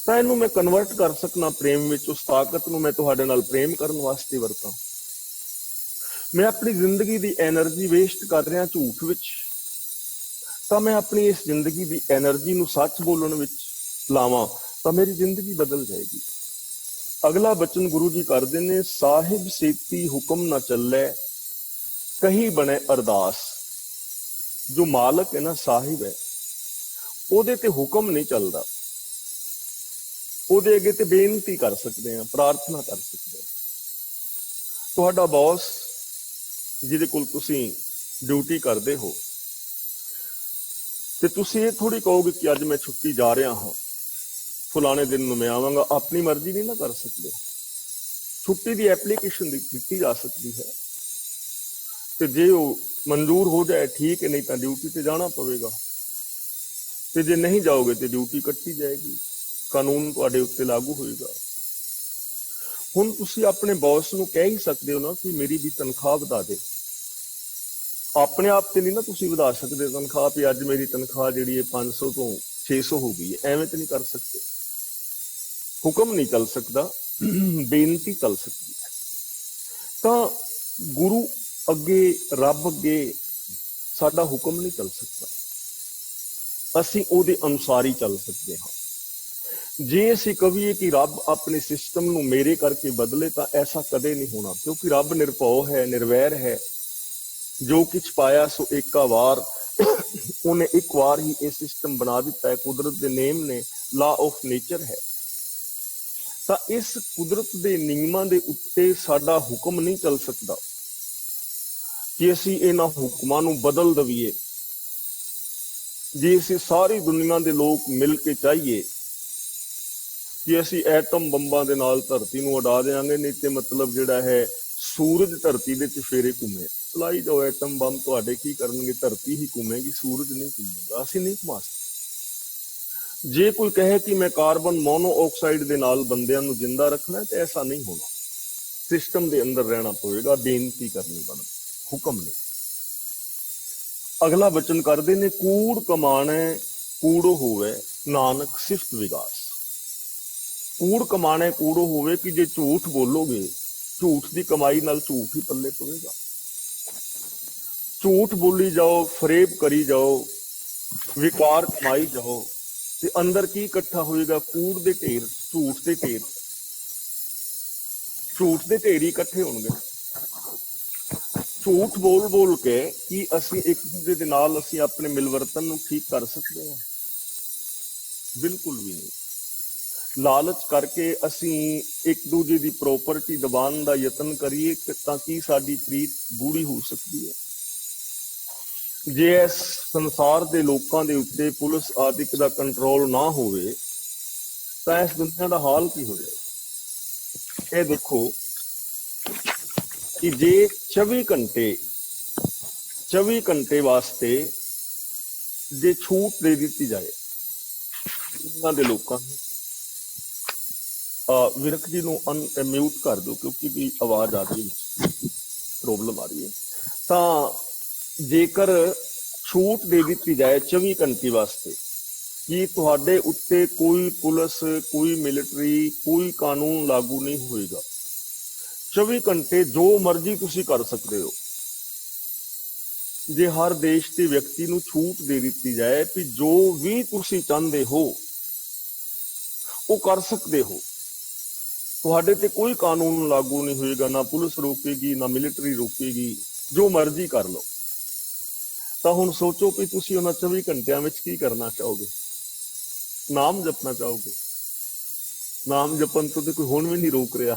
ਤਾਂ ਇਹਨੂੰ ਮੈਂ ਕਨਵਰਟ ਕਰ ਸਕਣਾ ਪ੍ਰੇਮ ਵਿੱਚ। ਉਸ ਤਾਕਤ ਨੂੰ ਮੈਂ ਤੁਹਾਡੇ ਨਾਲ ਪ੍ਰੇਮ ਕਰਨ ਵਾਸਤੇ ਵਰਤਾਂ। ਮੈਂ ਆਪਣੀ ਜ਼ਿੰਦਗੀ ਦੀ એનર્ਜੀ ਵੇਸਟ ਕਰ ਰਿਹਾ ਝੂਠ ਵਿੱਚ, ਤਾਂ ਮੈਂ ਆਪਣੀ ਇਸ ਜ਼ਿੰਦਗੀ ਦੀ એનર્ਜੀ ਨੂੰ ਸੱਚ ਬੋਲਣ ਵਿੱਚ ਲਾਵਾਂ ਤਾਂ ਮੇਰੀ ਜ਼ਿੰਦਗੀ ਬਦਲ ਜਾਏਗੀ। ਅਗਲਾ ਬਚਨ ਗੁਰੂ ਜੀ ਕਰਦੇ ਨੇ, ਸਾਹਿਬ ਸੇਤੀ ਹੁਕਮ ਨਾ ਚੱਲੇ ਕਹੀ ਬਣੇ ਅਰਦਾਸ। ਜੋ ਮਾਲਕ ਹੈ ਨਾ, ਸਾਹਿਬ ਹੈ, ਉਹਦੇ ਤੇ ਹੁਕਮ ਨਹੀਂ ਚੱਲਦਾ, ਉਹਦੇ ਅੱਗੇ ਤੇ ਬੇਨਤੀ ਕਰ ਸਕਦੇ ਹਾਂ, ਪ੍ਰਾਰਥਨਾ ਕਰ ਸਕਦੇ ਹਾਂ। ਤੁਹਾਡਾ ਬੌਸ ਜਿਹਦੇ ਕੋਲ ਤੁਸੀਂ ਡਿਊਟੀ ਕਰਦੇ ਹੋ, ਤੇ ਤੁਸੀਂ ਇਹ ਥੋੜੀ ਕਹੋਗੇ ਕਿ ਅੱਜ ਮੈਂ ਛੁੱਟੀ ਜਾ ਰਿਹਾ ਹਾਂ, ਫਲਾਣੇ ਦਿਨ ਨੂੰ ਮੈਂ ਆਵਾਂਗਾ। ਆਪਣੀ ਮਰਜ਼ੀ ਨਹੀਂ ਨਾ ਕਰ ਸਕਦੇ। ਛੁੱਟੀ ਦੀ ਐਪਲੀਕੇਸ਼ਨ ਦਿੱਤੀ ਜਾ ਸਕਦੀ ਹੈ, ਤੇ ਜੇ ਉਹ ਮਨਜ਼ੂਰ ਹੋ ਜਾਏ ਠੀਕ ਹੈ, ਨਹੀਂ ਤਾਂ ਡਿਊਟੀ ਤੇ ਜਾਣਾ ਪਵੇਗਾ। ਤੇ ਜੇ ਨਹੀਂ ਜਾਓਗੇ ਤੇ ਡਿਊਟੀ ਕੱਟੀ ਜਾਏਗੀ, ਕਾਨੂੰਨ ਤੁਹਾਡੇ ਉੱਤੇ ਲਾਗੂ ਹੋਏਗਾ। ਹੁਣ ਤੁਸੀਂ ਆਪਣੇ ਬੌਸ ਨੂੰ ਕਹਿ ਹੀ ਸਕਦੇ ਹੋ ਨਾ ਕਿ ਮੇਰੀ ਵੀ ਤਨਖਾਹ ਵਧਾ ਦੇ। ਆਪਣੇ ਆਪ ਤੇ ਨਹੀਂ ਨਾ ਤੁਸੀਂ ਵਧਾ ਸਕਦੇ ਤਨਖਾਹ, ਵੀ ਅੱਜ ਮੇਰੀ ਤਨਖਾਹ ਜਿਹੜੀ ਹੈ 500 ਤੋਂ 600 ਹੋ ਗਈ ਹੈ, ਐਵੇਂ ਤੇ ਨਹੀਂ ਕਰ ਸਕਦੇ। ਹੁਕਮ ਨਹੀਂ ਚੱਲ ਸਕਦਾ, ਬੇਨਤੀ ਚੱਲ ਸਕਦੀ ਹੈ। ਤਾਂ ਗੁਰੂ ਅੱਗੇ, ਰੱਬ ਅੱਗੇ ਸਾਡਾ ਹੁਕਮ ਨਹੀਂ ਚੱਲ ਸਕਦਾ, ਅਸੀਂ ਉਹਦੇ ਅਨੁਸਾਰ ਹੀ ਚੱਲ ਸਕਦੇ ਹਾਂ। ਜੇ ਅਸੀਂ ਕਹੀਏ ਕਿ ਰੱਬ ਆਪਣੇ ਸਿਸਟਮ ਨੂੰ ਮੇਰੇ ਕਰਕੇ ਬਦਲੇ, ਤਾਂ ਐਸਾ ਕਦੇ ਨਹੀਂ ਹੋਣਾ, ਕਿਉਂਕਿ ਰੱਬ ਨਿਰਭਉ ਹੈ, ਨਿਰਵੈਰ ਹੈ। ਜੋ ਕੁਛ ਪਾਇਆ ਸੋ ਏਕਾ ਵਾਰ, ਉਹਨੇ ਇੱਕ ਵਾਰ ਹੀ ਇਹ ਸਿਸਟਮ ਬਣਾ ਦਿੱਤਾ ਹੈ। ਕੁਦਰਤ ਦੇ ਨੇਮ ਨੇ, ਲਾ ਆਫ ਨੇਚਰ ਹੈ। ਤਾਂ ਇਸ ਕੁਦਰਤ ਦੇ ਨਿਯਮਾਂ ਦੇ ਉੱਤੇ ਸਾਡਾ ਹੁਕਮ ਨਹੀਂ ਚੱਲ ਸਕਦਾ ਕਿ ਅਸੀਂ ਇਹਨਾਂ ਹੁਕਮਾਂ ਨੂੰ ਬਦਲ ਦਈਏ। ਜੇ ਅਸੀਂ ਸਾਰੀ ਦੁਨੀਆ ਦੇ ਲੋਕ ਮਿਲ ਕੇ ਚਾਹੀਏ ਕਿ ਅਸੀਂ ਐਟਮ ਬੰਬਾਂ ਦੇ ਨਾਲ ਧਰਤੀ ਨੂੰ ਉਡਾ ਦੇਵਾਂਗੇ, ਨਹੀਂ ਤੇ ਮਤਲਬ ਜਿਹੜਾ ਹੈ ਸੂਰਜ ਧਰਤੀ ਦੇ ਚੁਫੇਰੇ ਘੁੰਮੇ, ਚਲਾਈ ਜਾਓ ਐਟਮ ਬੰਬ, ਤੁਹਾਡੇ ਕੀ ਕਰਨਗੇ? ਧਰਤੀ ਹੀ ਘੁੰਮੇਗੀ, ਸੂਰਜ ਨਹੀਂ ਘੁੰਮੇਗਾ। ਅਸੀਂ ਨਹੀਂ ਘੁਮਾ ਸਕਦੇ। ਜੇ ਕੋਈ ਕਹੇ ਕਿ ਮੈਂ ਕਾਰਬਨ ਮੋਨੋਆਕਸਾਈਡ ਦੇ ਨਾਲ ਬੰਦਿਆਂ ਨੂੰ ਜਿੰਦਾ ਰੱਖਣਾ, ਤੇ ਐਸਾ ਨਹੀਂ ਹੋਣਾ। ਸਿਸਟਮ ਦੇ ਅੰਦਰ ਰਹਿਣਾ ਪਵੇਗਾ, ਬੇਨਤੀ ਕਰਨੀ ਪੈਣੀ, ਹੁਕਮ ਨਹੀਂ। ਅਗਲਾ ਬਚਨ ਕਰਦੇ ਨੇ, ਕੂੜ ਕਮਾਣੇ ਕੂੜੋ ਹੋਵੇ ਨਾਨਕ ਸਿਫਤ ਵਿਗਾਸ। ਕੂੜ ਕਮਾਣੇ ਕੂੜੋ ਹੋਵੇ ਕਿ ਜੇ ਝੂਠ ਬੋਲੋਗੇ, ਝੂਠ ਦੀ ਕਮਾਈ ਨਾਲ ਝੂਠ ਹੀ ਪੱਲੇ ਪਵੇਗਾ। ਝੂਠ ਬੋਲੀ ਜਾਓ, ਫਰੇਬ ਕਰੀ ਜਾਓ, ਵਿਕਾਰ ਕਮਾਈ ਜਾਓ, ਤੇ ਅੰਦਰ ਕੀ ਇਕੱਠਾ ਹੋਏਗਾ? ਕੂੜ ਦੇ ਢੇਰ, ਝੂਠ ਦੇ ਢੇਰ, ਝੂਠ ਦੇ ਢੇਰ ਹੀ ਇਕੱਠੇ ਹੋਣਗੇ। ਝੂਠ ਬੋਲ ਬੋਲ ਕੇ ਕੀ ਅਸੀਂ ਇੱਕ ਦੂਜੇ ਦੇ ਨਾਲ ਅਸੀਂ ਆਪਣੇ ਮਿਲਵਰਤਨ ਨੂੰ ਠੀਕ ਕਰ ਸਕਦੇ ਹਾਂ? ਬਿਲਕੁਲ ਵੀ ਨਹੀਂ। ਲਾਲਚ ਕਰਕੇ ਅਸੀਂ ਇੱਕ ਦੂਜੇ ਦੀ ਪ੍ਰੋਪਰਟੀ ਦਬਾਉਣ ਦਾ ਯਤਨ ਕਰੀਏ ਤਾਂ ਕਿ ਸਾਡੀ ਪ੍ਰੀਤ ਗੂੜੀ ਹੋ ਸਕਦੀ ਹੈ। ਜੇ ਇਸ ਸੰਸਾਰ ਦੇ ਲੋਕਾਂ ਦੇ ਉੱਤੇ ਪੁਲਿਸ ਆਦਿਕ ਦਾ ਕੰਟਰੋਲ ਨਾ ਹੋਵੇ ਤਾਂ ਇਸ ਦੁਨੀਆ ਦਾ ਹਾਲ ਕੀ ਹੋ ਜਾਏਗਾ? ਇਹ ਦੇਖੋ ਕਿ ਜੇ 24 ਘੰਟੇ ਵਾਸਤੇ ਜੇ ਛੂਟ ਦੇ ਦਿੱਤੀ ਜਾਏ ਇਹਨਾਂ ਦੇ ਲੋਕਾਂ ਨੂੰ, ਵਿਰਕ ਜੀ ਨੂੰ ਅਨਮਿਊਟ ਕਰ ਦਿਓ ਕਿਉਂਕਿ ਵੀ ਆਵਾਜ਼ ਆ ਰਹੀ ਹੈ, ਪ੍ਰੋਬਲਮ ਆ ਰਹੀ ਹੈ। ਤਾਂ ਜੇਕਰ ਛੂਟ ਦੇ ਦਿੱਤੀ ਜਾਏ 24 ਘੰਟੇ ਵਾਸਤੇ ਕਿ ਤੁਹਾਡੇ ਉੱਤੇ ਕੋਈ ਪੁਲਿਸ, ਕੋਈ ਮਿਲਟਰੀ, ਕੋਈ ਕਾਨੂੰਨ ਲਾਗੂ ਨਹੀਂ ਹੋਏਗਾ, 24 ਘੰਟੇ ਜੋ ਮਰਜ਼ੀ ਤੁਸੀਂ ਕਰ ਸਕਦੇ ਹੋ। ਜੇ ਹਰ ਦੇਸ਼ ਦੇ ਵਿਅਕਤੀ ਨੂੰ ਛੂਟ ਦੇ ਦਿੱਤੀ ਜਾਏ ਕਿ ਜੋ ਵੀ ਤੁਸੀਂ ਚਾਹੁੰਦੇ ਹੋ ਉਹ ਕਰ ਸਕਦੇ ਹੋ, ਤੁਹਾਡੇ ਤੇ ਕੋਈ ਕਾਨੂੰਨ ਲਾਗੂ ਨਹੀਂ ਹੋਏਗਾ, ਨਾ ਪੁਲਿਸ ਰੋਕੇਗੀ, ਨਾ ਮਿਲਟਰੀ ਰੋਕੇਗੀ, ਜੋ ਮਰਜ਼ੀ ਕਰ ਲਓ। ਤਾਂ ਹੁਣ ਸੋਚੋ ਕਿ ਤੁਸੀਂ ਉਹਨਾਂ 24 ਘੰਟਿਆਂ ਵਿੱਚ ਕੀ ਕਰਨਾ ਚਾਹੋਗੇ? ਨਾਮ ਜਪਣਾ ਚਾਹੋਗੇ? ਨਾਮ ਜਪਣ ਤੋਂ ਤੇ ਕੋਈ ਹੁਣ ਵੀ ਨਹੀਂ ਰੋਕ ਰਿਹਾ।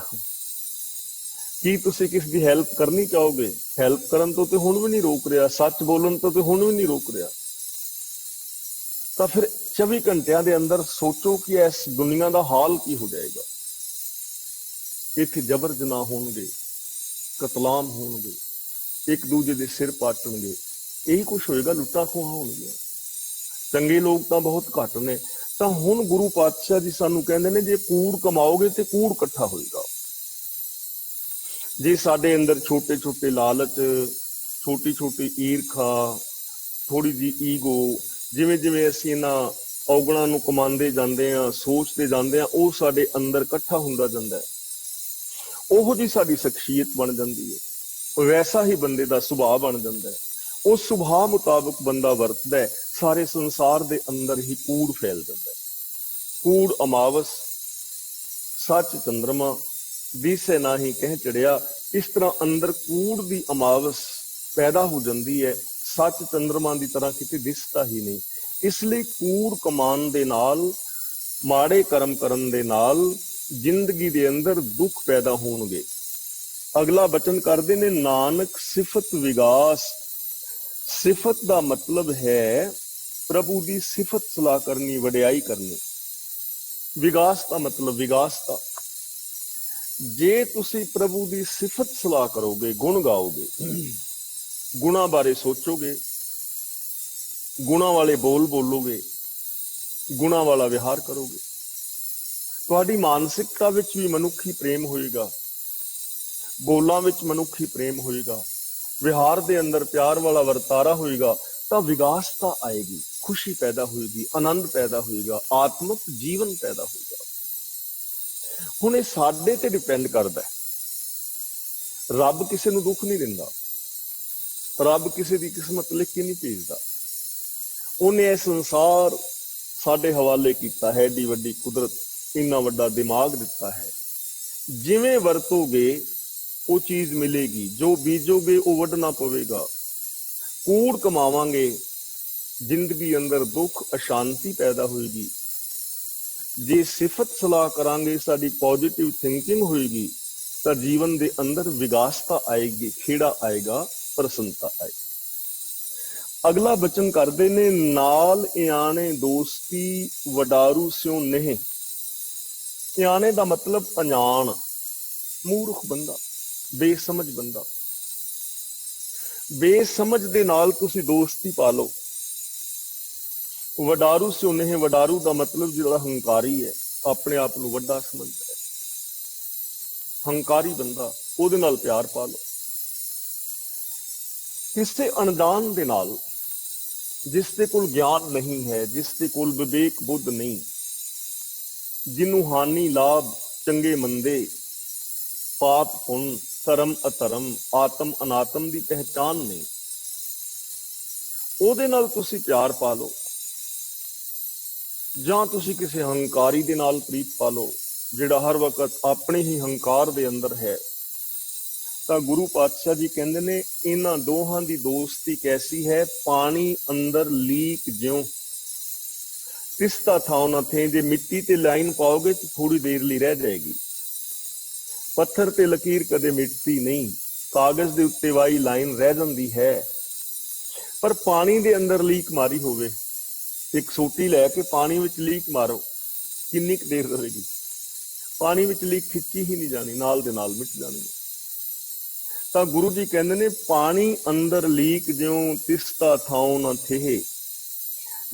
ਕੀ ਤੁਸੀਂ ਕਿਸ ਦੀ ਹੈਲਪ ਕਰਨੀ ਚਾਹੋਗੇ? ਹੈਲਪ ਕਰਨ ਤੋਂ ਤੇ ਹੁਣ ਵੀ ਨਹੀਂ ਰੋਕ ਰਿਹਾ। ਸੱਚ ਬੋਲਣ ਤੋਂ ਤੇ ਹੁਣ ਵੀ ਨਹੀਂ ਰੋਕ ਰਿਹਾ। ਤਾਂ ਫਿਰ 24 ਘੰਟਿਆਂ ਦੇ ਅੰਦਰ ਸੋਚੋ ਕਿ ਇਸ ਦੁਨੀਆ ਦਾ ਹਾਲ ਕੀ ਹੋ ਜਾਏਗਾ। ਇੱਥੇ ਜਬਰ ਜਨਾਹ ਹੋਣਗੇ, ਕਤਲਾਮ ਹੋਣਗੇ, ਇੱਕ ਦੂਜੇ ਦੇ ਸਿਰ ਪਾਟਣਗੇ, ਇਹੀ ਕੁਛ ਹੋਏਗਾ। ਲੁੱਟਾਂ ਖੋਹਾਂ ਹੋਣਗੀਆਂ। ਚੰਗੇ ਲੋਕ ਤਾਂ ਬਹੁਤ ਘੱਟ ਨੇ। ਤਾਂ ਹੁਣ ਗੁਰੂ ਪਾਤਸ਼ਾਹ ਜੀ ਸਾਨੂੰ ਕਹਿੰਦੇ ਨੇ, ਜੇ ਕੂੜ ਕਮਾਓਗੇ ਤੇ ਕੂੜ ਇਕੱਠਾ ਹੋਏਗਾ। ਜੇ ਸਾਡੇ ਅੰਦਰ ਛੋਟੇ ਛੋਟੇ ਲਾਲਚ, ਛੋਟੀ ਛੋਟੀ ਈਰਖਾ, ਥੋੜੀ ਜਿਹੀ ਈਗੋ, ਜਿਵੇਂ ਜਿਵੇਂ ਅਸੀਂ ਇਹਨਾਂ ਔਗਣਾਂ ਨੂੰ ਕਮਾਉਂਦੇ ਜਾਂਦੇ ਆ, ਸੋਚਦੇ ਜਾਂਦੇ ਆ, ਉਹ ਸਾਡੇ ਅੰਦਰ ਇਕੱਠਾ ਹੁੰਦਾ ਜਾਂਦਾ ਹੈ। ਉਹੋ ਜਿਹੀ ਸਾਡੀ ਸ਼ਖਸੀਅਤ ਬਣ ਜਾਂਦੀ ਹੈ। ਵੈਸਾ ਹੀ ਬੰਦੇ ਦਾ ਸੁਭਾਅ ਬਣ ਜਾਂਦਾ ਹੈ। ਉਸ ਸੁਭਾਅ ਮੁਤਾਬਕ ਬੰਦਾ ਵਰਤਦਾ ਹੈ। ਸਾਰੇ ਸੰਸਾਰ ਦੇ ਅੰਦਰ ਹੀ ਕੂੜ ਫੈਲ ਜਾਂਦਾ ਹੈ। ਕੂੜ ਅਮਾਵਸ, ਸੱਚ ਚੰਦਰਮਾ, ਦਿਸੇ ਨਾ ਹੀ ਕਹਿ ਚੜਿਆ। ਇਸ ਤਰ੍ਹਾਂ ਅੰਦਰ ਕੂੜ ਦੀ ਅਮਾਵਸ ਪੈਦਾ ਹੋ ਜਾਂਦੀ ਹੈ। ਸੱਚ ਚੰਦਰਮਾ ਦੀ ਤਰ੍ਹਾਂ ਕਿਤੇ ਦਿਸਦਾ ਹੀ ਨਹੀਂ। ਇਸ ਲਈ ਕੂੜ ਕਮਾਉਣ ਦੇ ਨਾਲ, ਮਾੜੇ ਕਰਮ ਕਰਨ ਦੇ ਨਾਲ ਜ਼ਿੰਦਗੀ ਦੇ ਅੰਦਰ ਦੁੱਖ ਪੈਦਾ ਹੋਣਗੇ। ਅਗਲਾ ਬਚਨ ਕਰਦੇ ਨੇ, ਨਾਨਕ ਸਿਫਤ ਵਿਗਾਸ। ਸਿਫਤ ਦਾ ਮਤਲਬ ਹੈ ਪ੍ਰਭੂ ਦੀ ਸਿਫਤ ਸਲਾਹ ਕਰਨੀ, ਵਡਿਆਈ ਕਰਨੀ। ਵਿਗਾਸ ਦਾ ਮਤਲਬ ਵਿਗਾਸਤਾ। ਜੇ ਤੁਸੀਂ ਪ੍ਰਭੂ ਦੀ ਸਿਫਤ ਸਲਾਹ ਕਰੋਗੇ, ਗੁਣ ਗਾਓਗੇ, ਗੁਣਾ ਬਾਰੇ ਸੋਚੋਗੇ, ਗੁਣਾ ਵਾਲੇ ਬੋਲ ਬੋਲੋਗੇ, ਗੁਣਾ ਵਾਲਾ ਵਿਹਾਰ ਕਰੋਗੇ, ਤੁਹਾਡੀ ਮਾਨਸਿਕਤਾ ਵਿੱਚ ਵੀ ਮਨੁੱਖੀ ਪ੍ਰੇਮ ਹੋਏਗਾ, ਬੋਲਾਂ ਵਿੱਚ ਮਨੁੱਖੀ ਪ੍ਰੇਮ ਹੋਏਗਾ, ਵਿਹਾਰ ਦੇ ਅੰਦਰ ਪਿਆਰ ਵਾਲਾ ਵਰਤਾਰਾ ਹੋਏਗਾ, ਤਾਂ ਵਿਗਾਸਤਾ ਆਏਗੀ, ਖੁਸ਼ੀ ਪੈਦਾ ਹੋਏਗੀ, ਆਨੰਦ ਪੈਦਾ ਹੋਏਗਾ, ਆਤਮਿਕ ਜੀਵਨ ਪੈਦਾ ਹੋਏਗਾ। ਹੁਣ ਇਹ ਸਾਡੇ ਤੇ ਡਿਪੈਂਡ ਕਰਦਾ ਹੈ। ਰੱਬ ਕਿਸੇ ਨੂੰ ਦੁੱਖ ਨਹੀਂ ਦਿੰਦਾ, ਰੱਬ ਕਿਸੇ ਦੀ ਕਿਸਮਤ ਲਿਖ ਕੇ ਨਹੀਂ ਭੇਜਦਾ। ਉਹਨੇ ਇਹ ਸੰਸਾਰ ਸਾਡੇ ਹਵਾਲੇ ਕੀਤਾ ਹੈ। ਏਡੀ ਵੱਡੀ ਕੁਦਰਤ, ਇੰਨਾ ਵੱਡਾ ਦਿਮਾਗ ਦਿੱਤਾ ਹੈ। ਜਿਵੇਂ ਵਰਤੋਗੇ ਉਹ ਚੀਜ਼ ਮਿਲੇਗੀ, ਜੋ ਬੀਜੋਗੇ ਉਹ ਵੱਢਣਾ ਪਵੇਗਾ। ਕੂੜ ਕਮਾਵਾਂਗੇ, ਜ਼ਿੰਦਗੀ ਅੰਦਰ ਦੁੱਖ, ਅਸ਼ਾਂਤੀ ਪੈਦਾ ਹੋਏਗੀ। ਜੇ ਸਿਫਤ ਸਲਾਹ ਕਰਾਂਗੇ, ਸਾਡੀ ਪੋਜ਼ਿਟਿਵ ਥਿੰਕਿੰਗ ਹੋਏਗੀ, ਤਾਂ ਜੀਵਨ ਦੇ ਅੰਦਰ ਵਿਗਾਸਤਾ ਆਏਗੀ, ਖੇੜਾ ਆਏਗਾ, ਪ੍ਰਸੰਨਤਾ ਆਏਗੀ। ਅਗਲਾ ਬਚਨ ਕਰਦੇ ਨੇ, ਨਾਲ ਇਆਣੇ ਦੋਸਤੀ ਵਡਾਰੂ ਸਿਉ ਨਹੀਂ। ਇਆਣੇ ਦਾ ਮਤਲਬ ਅਣਜਾਣ, ਮੂਰਖ ਬੰਦਾ, ਬੇਸਮਝ ਬੰਦਾ। ਬੇਸਮਝ ਦੇ ਨਾਲ ਤੁਸੀਂ ਦੋਸਤੀ ਪਾ ਲਓ। ਵਡਾਰੂ ਸਿਉ ਨਹੀਂ, ਵਡਾਰੂ ਦਾ ਮਤਲਬ ਜਿਹੜਾ ਹੰਕਾਰੀ ਹੈ, ਆਪਣੇ ਆਪ ਨੂੰ ਵੱਡਾ ਸਮਝਦਾ ਹੈ, ਹੰਕਾਰੀ ਬੰਦਾ, ਉਹਦੇ ਨਾਲ ਪਿਆਰ ਪਾ ਲਓ। ਕਿਸੇ ਅਣਜਾਣ ਦੇ ਨਾਲ, ਜਿਸ ਦੇ ਕੋਲ ਗਿਆਨ ਨਹੀਂ ਹੈ, ਜਿਸ ਦੇ ਕੋਲ ਵਿਵੇਕ ਬੁੱਧ ਨਹੀਂ, ਜਿਹਨੂੰ ਹਾਨੀ ਲਾਭ, ਚੰਗੇ ਮੰਦੇ, ਪਾਪ ਪੁੰਨ, ਧਰਮ ਅਧਰਮ, ਆਤਮ ਅਨਾਤਮ ਦੀ ਪਹਿਚਾਨ ਨਹੀਂ, ਉਹਦੇ ਨਾਲ ਤੁਸੀਂ ਪਿਆਰ ਪਾ ਲਓ। ਜਾਂ ਤੁਸੀਂ ਕਿਸੇ ਹੰਕਾਰੀ ਦੇ ਨਾਲ ਪ੍ਰੀਤ ਪਾ ਲਓ, ਜਿਹੜਾ ਹਰ ਵਕਤ ਆਪਣੇ ਹੀ ਹੰਕਾਰ ਦੇ ਅੰਦਰ ਹੈ। ਤਾਂ ਗੁਰੂ ਪਾਤਸ਼ਾਹ ਜੀ ਕਹਿੰਦੇ ਨੇ, ਇਹਨਾਂ ਦੋਹਾਂ ਦੀ ਦੋਸਤੀ ਕੈਸੀ ਹੈ? ਪਾਣੀ ਅੰਦਰ ਲੀਕ ਜਿਉਂ ਤਿਸਤਾ ਥਾਉ ਨਾ ਥੇ। ਜੇ ਮਿੱਟੀ ਤੇ ਲਾਈਨ ਪਾਓਗੇ ਤਾਂ ਥੋੜੀ ਦੇਰ ਲਈ ਰਹਿ ਜਾਏਗੀ। ਪੱਥਰ ਤੇ ਲਕੀਰ ਕਦੇ ਮਿਟਦੀ ਨਹੀਂ, ਕਾਗਜ਼ ਦੇ ਉੱਤੇ ਵਾਈ ਲਾਈਨ ਰਹਿ ਜਾਂਦੀ ਹੈ। ਪਰ ਪਾਣੀ ਦੇ ਅੰਦਰ ਲੀਕ ਮਾਰੀ ਹੋਵੇ, ਇੱਕ ਸੋਟੀ ਲੈ ਕੇ ਪਾਣੀ ਵਿੱਚ ਲੀਕ ਮਾਰੋ, ਕਿੰਨੀ ਕੁ ਦੇਰ ਰਹੇਗੀ? ਪਾਣੀ ਵਿੱਚ ਲੀਕ ਖਿੱਚੀ ਹੀ ਨਹੀਂ ਜਾਣੀ, ਨਾਲ ਦੇ ਨਾਲ ਮਿਟ ਜਾਣੀ। ਤਾਂ ਗੁਰੂ ਜੀ ਕਹਿੰਦੇ ਨੇ, ਪਾਣੀ ਅੰਦਰ ਲੀਕ ਜਿਉਂ ਤਿਸਤਾ ਥਾਉ ਨਾ ਥੇ।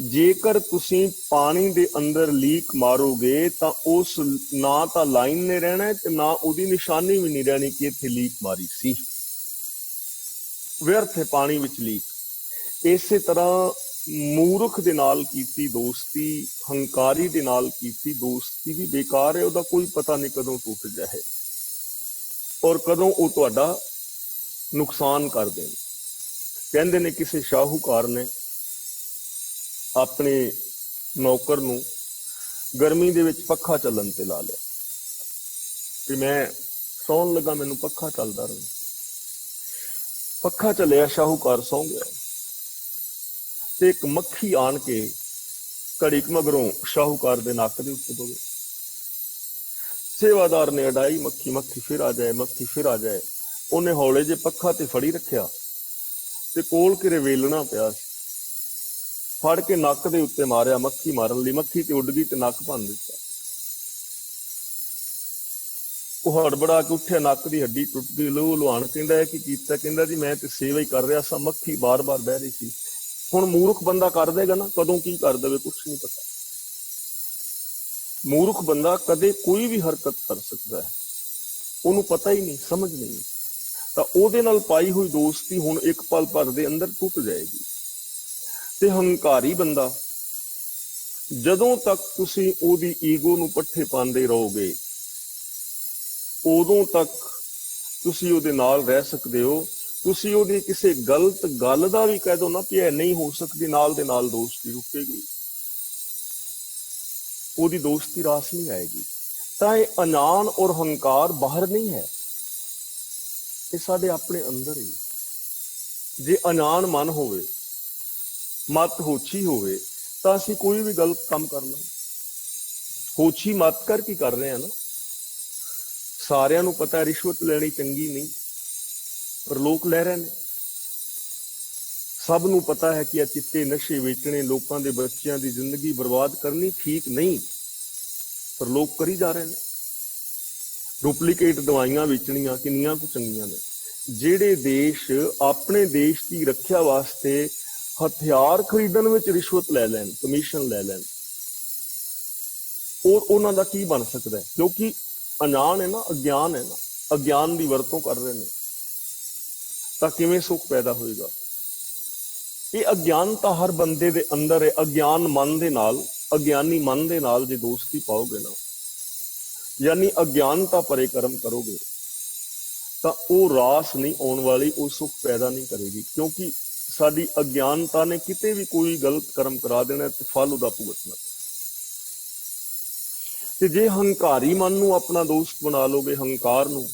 ਜੇਕਰ ਤੁਸੀਂ ਪਾਣੀ ਦੇ ਅੰਦਰ ਲੀਕ ਮਾਰੋਗੇ ਤਾਂ ਉਸ ਨਾ ਤਾਂ ਲਾਈਨ ਨੇ ਰਹਿਣਾ ਤੇ ਨਾ ਉਹਦੀ ਨਿਸ਼ਾਨੀ ਵੀ ਨਹੀਂ ਰਹਿਣੀ ਕਿ ਇੱਥੇ ਲੀਕ ਮਾਰੀ ਸੀ। ਵਿਅਰਥ ਹੈ ਪਾਣੀ ਵਿੱਚ ਲੀਕ। ਇਸੇ ਤਰ੍ਹਾਂ ਮੂਰਖ ਦੇ ਨਾਲ ਕੀਤੀ ਦੋਸਤੀ, ਹੰਕਾਰੀ ਦੇ ਨਾਲ ਕੀਤੀ ਦੋਸਤੀ ਵੀ ਬੇਕਾਰ ਹੈ। ਉਹਦਾ ਕੋਈ ਪਤਾ ਨਹੀਂ ਕਦੋਂ ਟੁੱਟ ਜਾਏ ਔਰ ਕਦੋਂ ਉਹ ਤੁਹਾਡਾ ਨੁਕਸਾਨ ਕਰ ਦੇਣ। ਕਹਿੰਦੇ ਨੇ ਕਿਸੇ ਸ਼ਾਹੂਕਾਰ ਨੇ ਆਪਣੇ ਨੌਕਰ ਨੂੰ ਗਰਮੀ ਦੇ ਵਿੱਚ ਪੱਖਾ ਚੱਲਣ ਤੇ ਲਾ ਲਿਆ ਕਿ ਮੈਂ ਸੌਣ ਲੱਗਾ, ਮੈਨੂੰ ਪੱਖਾ ਚੱਲਦਾ ਰਹੇ। ਪੱਖਾ ਚੱਲਿਆ, ਸ਼ਾਹੂਕਾਰ ਸੌਂ ਗਿਆ ਤੇ ਇੱਕ ਮੱਖੀ ਆਣ ਕੇ ਘੜੀ ਕੁ ਮਗਰੋਂ ਸ਼ਾਹੂਕਾਰ ਦੇ ਨੱਕ ਦੇ ਉੱਤੇ ਪਵੇ। ਸੇਵਾਦਾਰ ਨੇ ਅਡਾਈ, ਮੱਖੀ ਮੱਖੀ ਫਿਰ ਆ ਜਾਏ, ਮੱਖੀ ਫਿਰ ਆ ਜਾਏ। ਉਹਨੇ ਹੌਲੇ ਜੇ ਪੱਖਾ ਤੇ ਫੜੀ ਰੱਖਿਆ ਤੇ ਕੋਲ ਕਿਰੇ ਵੇਲਣਾ ਪਿਆ ਸੀ, ਫੜ ਕੇ ਨੱਕ ਦੇ ਉੱਤੇ ਮਾਰਿਆ ਮੱਖੀ ਮਾਰਨ ਲਈ। ਮੱਖੀ ਤੇ ਉੱਡ ਗਈ ਤੇ ਨੱਕ ਭੰਨ ਦਿੱਤਾ। ਉਹ ਹੜਬੜਾ ਕੇ ਉੱਠਿਆ, ਨੱਕ ਦੀ ਹੱਡੀ ਟੁੱਟ ਗਈ, ਲਹੂ ਲੁਹਾਣ। ਕਹਿੰਦਾ ਇਹ ਕੀ ਕੀਤਾ? ਕਹਿੰਦਾ ਜੀ ਮੈਂ ਤੇ ਸੇਵਾ ਹੀ ਕਰ ਰਿਹਾ ਸਾਂ, ਮੱਖੀ ਬਾਰ-ਬਾਰ ਬਹਿ ਰਹੀ ਸੀ। ਹੁਣ ਮੂਰਖ ਬੰਦਾ ਕਰ ਦੇਗਾ ਨਾ, ਕਦੋਂ ਕੀ ਕਰ ਦੇਵੇ ਕੁਛ ਨਹੀਂ ਪਤਾ। ਮੂਰਖ ਬੰਦਾ ਕਦੇ ਕੋਈ ਵੀ ਹਰਕਤ ਕਰ ਸਕਦਾ ਹੈ, ਉਹਨੂੰ ਪਤਾ ਹੀ ਨਹੀਂ, ਸਮਝ ਨਹੀਂ। ਤਾਂ ਉਹਦੇ ਨਾਲ ਪਾਈ ਹੋਈ ਦੋਸਤੀ ਹੁਣ ਇੱਕ ਪਲ ਭਰ ਦੇ ਅੰਦਰ ਟੁੱਟ ਜਾਏਗੀ। ਤੇ ਹੰਕਾਰੀ ਬੰਦਾ ਜਦੋਂ ਤੱਕ ਤੁਸੀਂ ਉਹਦੀ ਈਗੋ ਨੂੰ ਪੱਠੇ ਪਾਉਂਦੇ ਰਹੋਗੇ, ਉਦੋਂ ਤੱਕ ਤੁਸੀਂ ਉਹਦੇ ਨਾਲ ਰਹਿ ਸਕਦੇ ਹੋ। ਤੁਸੀਂ ਉਹਦੀ ਕਿਸੇ ਗਲਤ ਗੱਲ ਦਾ ਵੀ ਕਹਿ ਦੋ ਨਾ ਕਿ ਇਹ ਨਹੀਂ ਹੋ ਸਕਦੀ, ਨਾਲ ਦੇ ਨਾਲ ਦੋਸਤੀ ਰੁਕੇਗੀ, ਉਹਦੀ ਦੋਸਤੀ ਰਾਸ ਨਹੀਂ ਆਏਗੀ। ਤਾਂ ਇਹ ਅਨਾਨ ਔਰ ਹੰਕਾਰ ਬਾਹਰ ਨਹੀਂ ਹੈ, ਇਹ ਸਾਡੇ ਆਪਣੇ ਅੰਦਰ ਹੀ। ਜੇ ਅਨਾਨ ਮਨ ਹੋਵੇ, ਮਤ ਹੋਛੀ ਹੋਵੇ, ਤਾਂ ਅਸੀਂ ਕੋਈ ਵੀ ਗਲਤ ਕੰਮ ਕਰ ਲਾਂਗੇ। ਹੋਛੀ ਮਤ ਕਰ ਕੀ ਕਰ ਰਹੇ ਆ ਨਾ, ਸਾਰਿਆਂ ਨੂੰ ਪਤਾ ਹੈ ਰਿਸ਼ਵਤ ਲੈਣੀ ਚੰਗੀ ਨਹੀਂ, ਪਰ ਲੋਕ ਲੈ ਰਹੇ ਨੇ। ਸਭ ਨੂੰ ਪਤਾ ਹੈ ਕਿ ਇਹ ਚਿੱਟੇ ਨਸ਼ੇ ਵੇਚਣੇ, ਲੋਕਾਂ ਦੇ ਬੱਚਿਆਂ ਦੀ ਜ਼ਿੰਦਗੀ ਬਰਬਾਦ ਕਰਨੀ ਠੀਕ ਨਹੀਂ, ਪਰ ਲੋਕ ਕਰੀ ਜਾ ਰਹੇ ਨੇ। ਡੁਪਲੀਕੇਟ ਦਵਾਈਆਂ ਵੇਚਣੀਆਂ ਕਿੰਨੀਆਂ ਕੁ ਚੰਗੀਆਂ ਨੇ। ਜਿਹੜੇ ਦੇਸ਼ ਆਪਣੇ ਦੇਸ਼ ਦੀ ਰੱਖਿਆ ਵਾਸਤੇ ਹਥਿਆਰ ਖਰੀਦਣ ਵਿੱਚ ਰਿਸ਼ਵਤ ਲੈ ਲੈਣ, ਕਮਿਸ਼ਨ ਲੈ ਲੈਣ, ਉਹਨਾਂ ਦਾ ਕੀ ਬਣ ਸਕਦਾ ਹੈ? ਕਿਉਂਕਿ ਅਣਜਾਣ ਹੈ ਨਾ, ਅਗਿਆਨ ਹੈ ਨਾ, ਅਗਿਆਨ ਦੀ ਵਰਤੋਂ ਕਰ ਰਹੇ ਨੇ। ਤਾਂ ਕਿਵੇਂ ਸੁੱਖ ਪੈਦਾ ਹੋਏਗਾ? ਇਹ ਅਗਿਆਨਤਾ ਹਰ ਬੰਦੇ ਦੇ ਅੰਦਰ ਹੈ। ਅਗਿਆਨ ਮਨ ਦੇ ਨਾਲ, ਅਗਿਆਨੀ ਮਨ ਦੇ ਨਾਲ ਜੇ ਦੋਸਤੀ ਪਾਓਗੇ ਨਾ, ਯਾਨੀ ਅਗਿਆਨਤਾ ਭਰੇ ਕਰਮ ਕਰੋਗੇ, ਤਾਂ ਉਹ ਰਾਸ ਨਹੀਂ ਆਉਣ ਵਾਲੀ, ਉਹ ਸੁੱਖ ਪੈਦਾ ਨਹੀਂ ਕਰੇਗੀ। ਕਿਉਂਕਿ ਸਾਡੀ ਅਗਿਆਨਤਾ ਨੇ ਕਿਤੇ ਵੀ ਕੋਈ ਗਲਤ ਕਰਮ ਕਰਾ ਦੇਣਾ ਤੇ ਫਲ ਉਹਦਾ ਭੁਗਤਣਾ। ਤੇ ਜੇ ਹੰਕਾਰੀ ਮਨ ਨੂੰ ਆਪਣਾ ਦੋਸਤ ਬਣਾ ਲੋਗੇ, ਹੰਕਾਰ ਨੂੰ,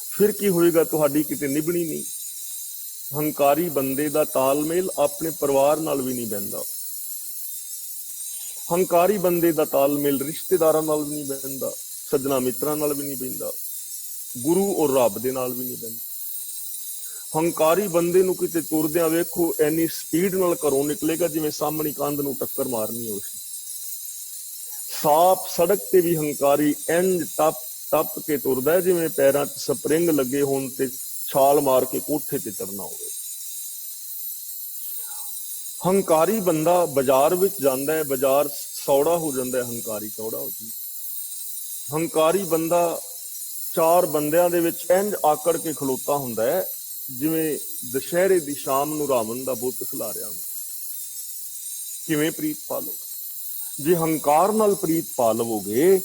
ਫਿਰ ਕੀ ਹੋਏਗਾ? ਤੁਹਾਡੀ ਕਿਤੇ ਨਿਭਣੀ ਨਹੀਂ। ਹੰਕਾਰੀ ਬੰਦੇ ਦਾ ਤਾਲਮੇਲ ਆਪਣੇ ਪਰਿਵਾਰ ਨਾਲ ਵੀ ਨਹੀਂ ਬਹਿੰਦਾ। ਹੰਕਾਰੀ ਬੰਦੇ ਦਾ ਤਾਲਮੇਲ ਰਿਸ਼ਤੇਦਾਰਾਂ ਨਾਲ ਵੀ ਨਹੀਂ ਬਹਿੰਦਾ, ਸੱਜਣਾ ਮਿੱਤਰਾਂ ਨਾਲ ਵੀ ਨਹੀਂ ਬਹਿੰਦਾ, ਗੁਰੂ ਔਰ ਰੱਬ ਦੇ ਨਾਲ ਵੀ ਨਹੀਂ ਬਹਿੰਦਾ। ਹੰਕਾਰੀ ਬੰਦੇ ਨੂੰ ਕਿਤੇ ਤੁਰਦਿਆਂ ਵੇਖੋ, ਐਨੀ ਸਪੀਡ ਨਾਲ ਘਰੋਂ ਨਿਕਲੇਗਾ ਜਿਵੇਂ ਸਾਹਮਣੀ ਕੰਧ ਨੂੰ ਟੱਕਰ ਮਾਰਨੀ ਹੋਵੇ। ਸਾਫ ਸੜਕ ਤੇ ਵੀ ਹੰਕਾਰੀ ਇੰਜ ਟੱਪ ਕੇ ਤੁਰਦਾ ਹੈ ਜਿਵੇਂ ਪੈਰਾਂ 'ਚ ਸਪਰਿੰਗ ਲੱਗੇ ਹੋਣ ਤੇ ਛਾਲ ਮਾਰ ਕੇ ਕੋਠੇ ਤੇ ਚੜਨਾ ਹੋਵੇ। ਹੰਕਾਰੀ ਬੰਦਾ ਬਾਜ਼ਾਰ ਵਿੱਚ ਜਾਂਦਾ ਹੈ, ਬਾਜ਼ਾਰ ਸੌੜਾ ਹੋ ਜਾਂਦਾ ਹੈ, ਹੰਕਾਰੀ ਚੌੜਾ ਹੋ ਜਾਂਦਾ। ਹੰਕਾਰੀ ਬੰਦਾ ਚਾਰ ਬੰਦਿਆਂ ਦੇ ਵਿੱਚ ਇੰਜ ਆਕੜ ਕੇ ਖਲੋਤਾ ਹੁੰਦਾ ਹੈ ਜਿਵੇਂ ਦੁਸ਼ਹਿਰੇ ਦੀ ਸ਼ਾਮ ਨੂੰ ਰਾਵਣ ਦਾ ਬੁੱਤ ਖਿਲਾਰਿਆ ਹੁੰਦਾ। ਕਿਵੇਂ ਪ੍ਰੀਤ ਪਾਲੋ? ਜੇ ਹੰਕਾਰ ਨਾਲ ਪ੍ਰੀਤ ਪਾ ਲਵੋਗੇ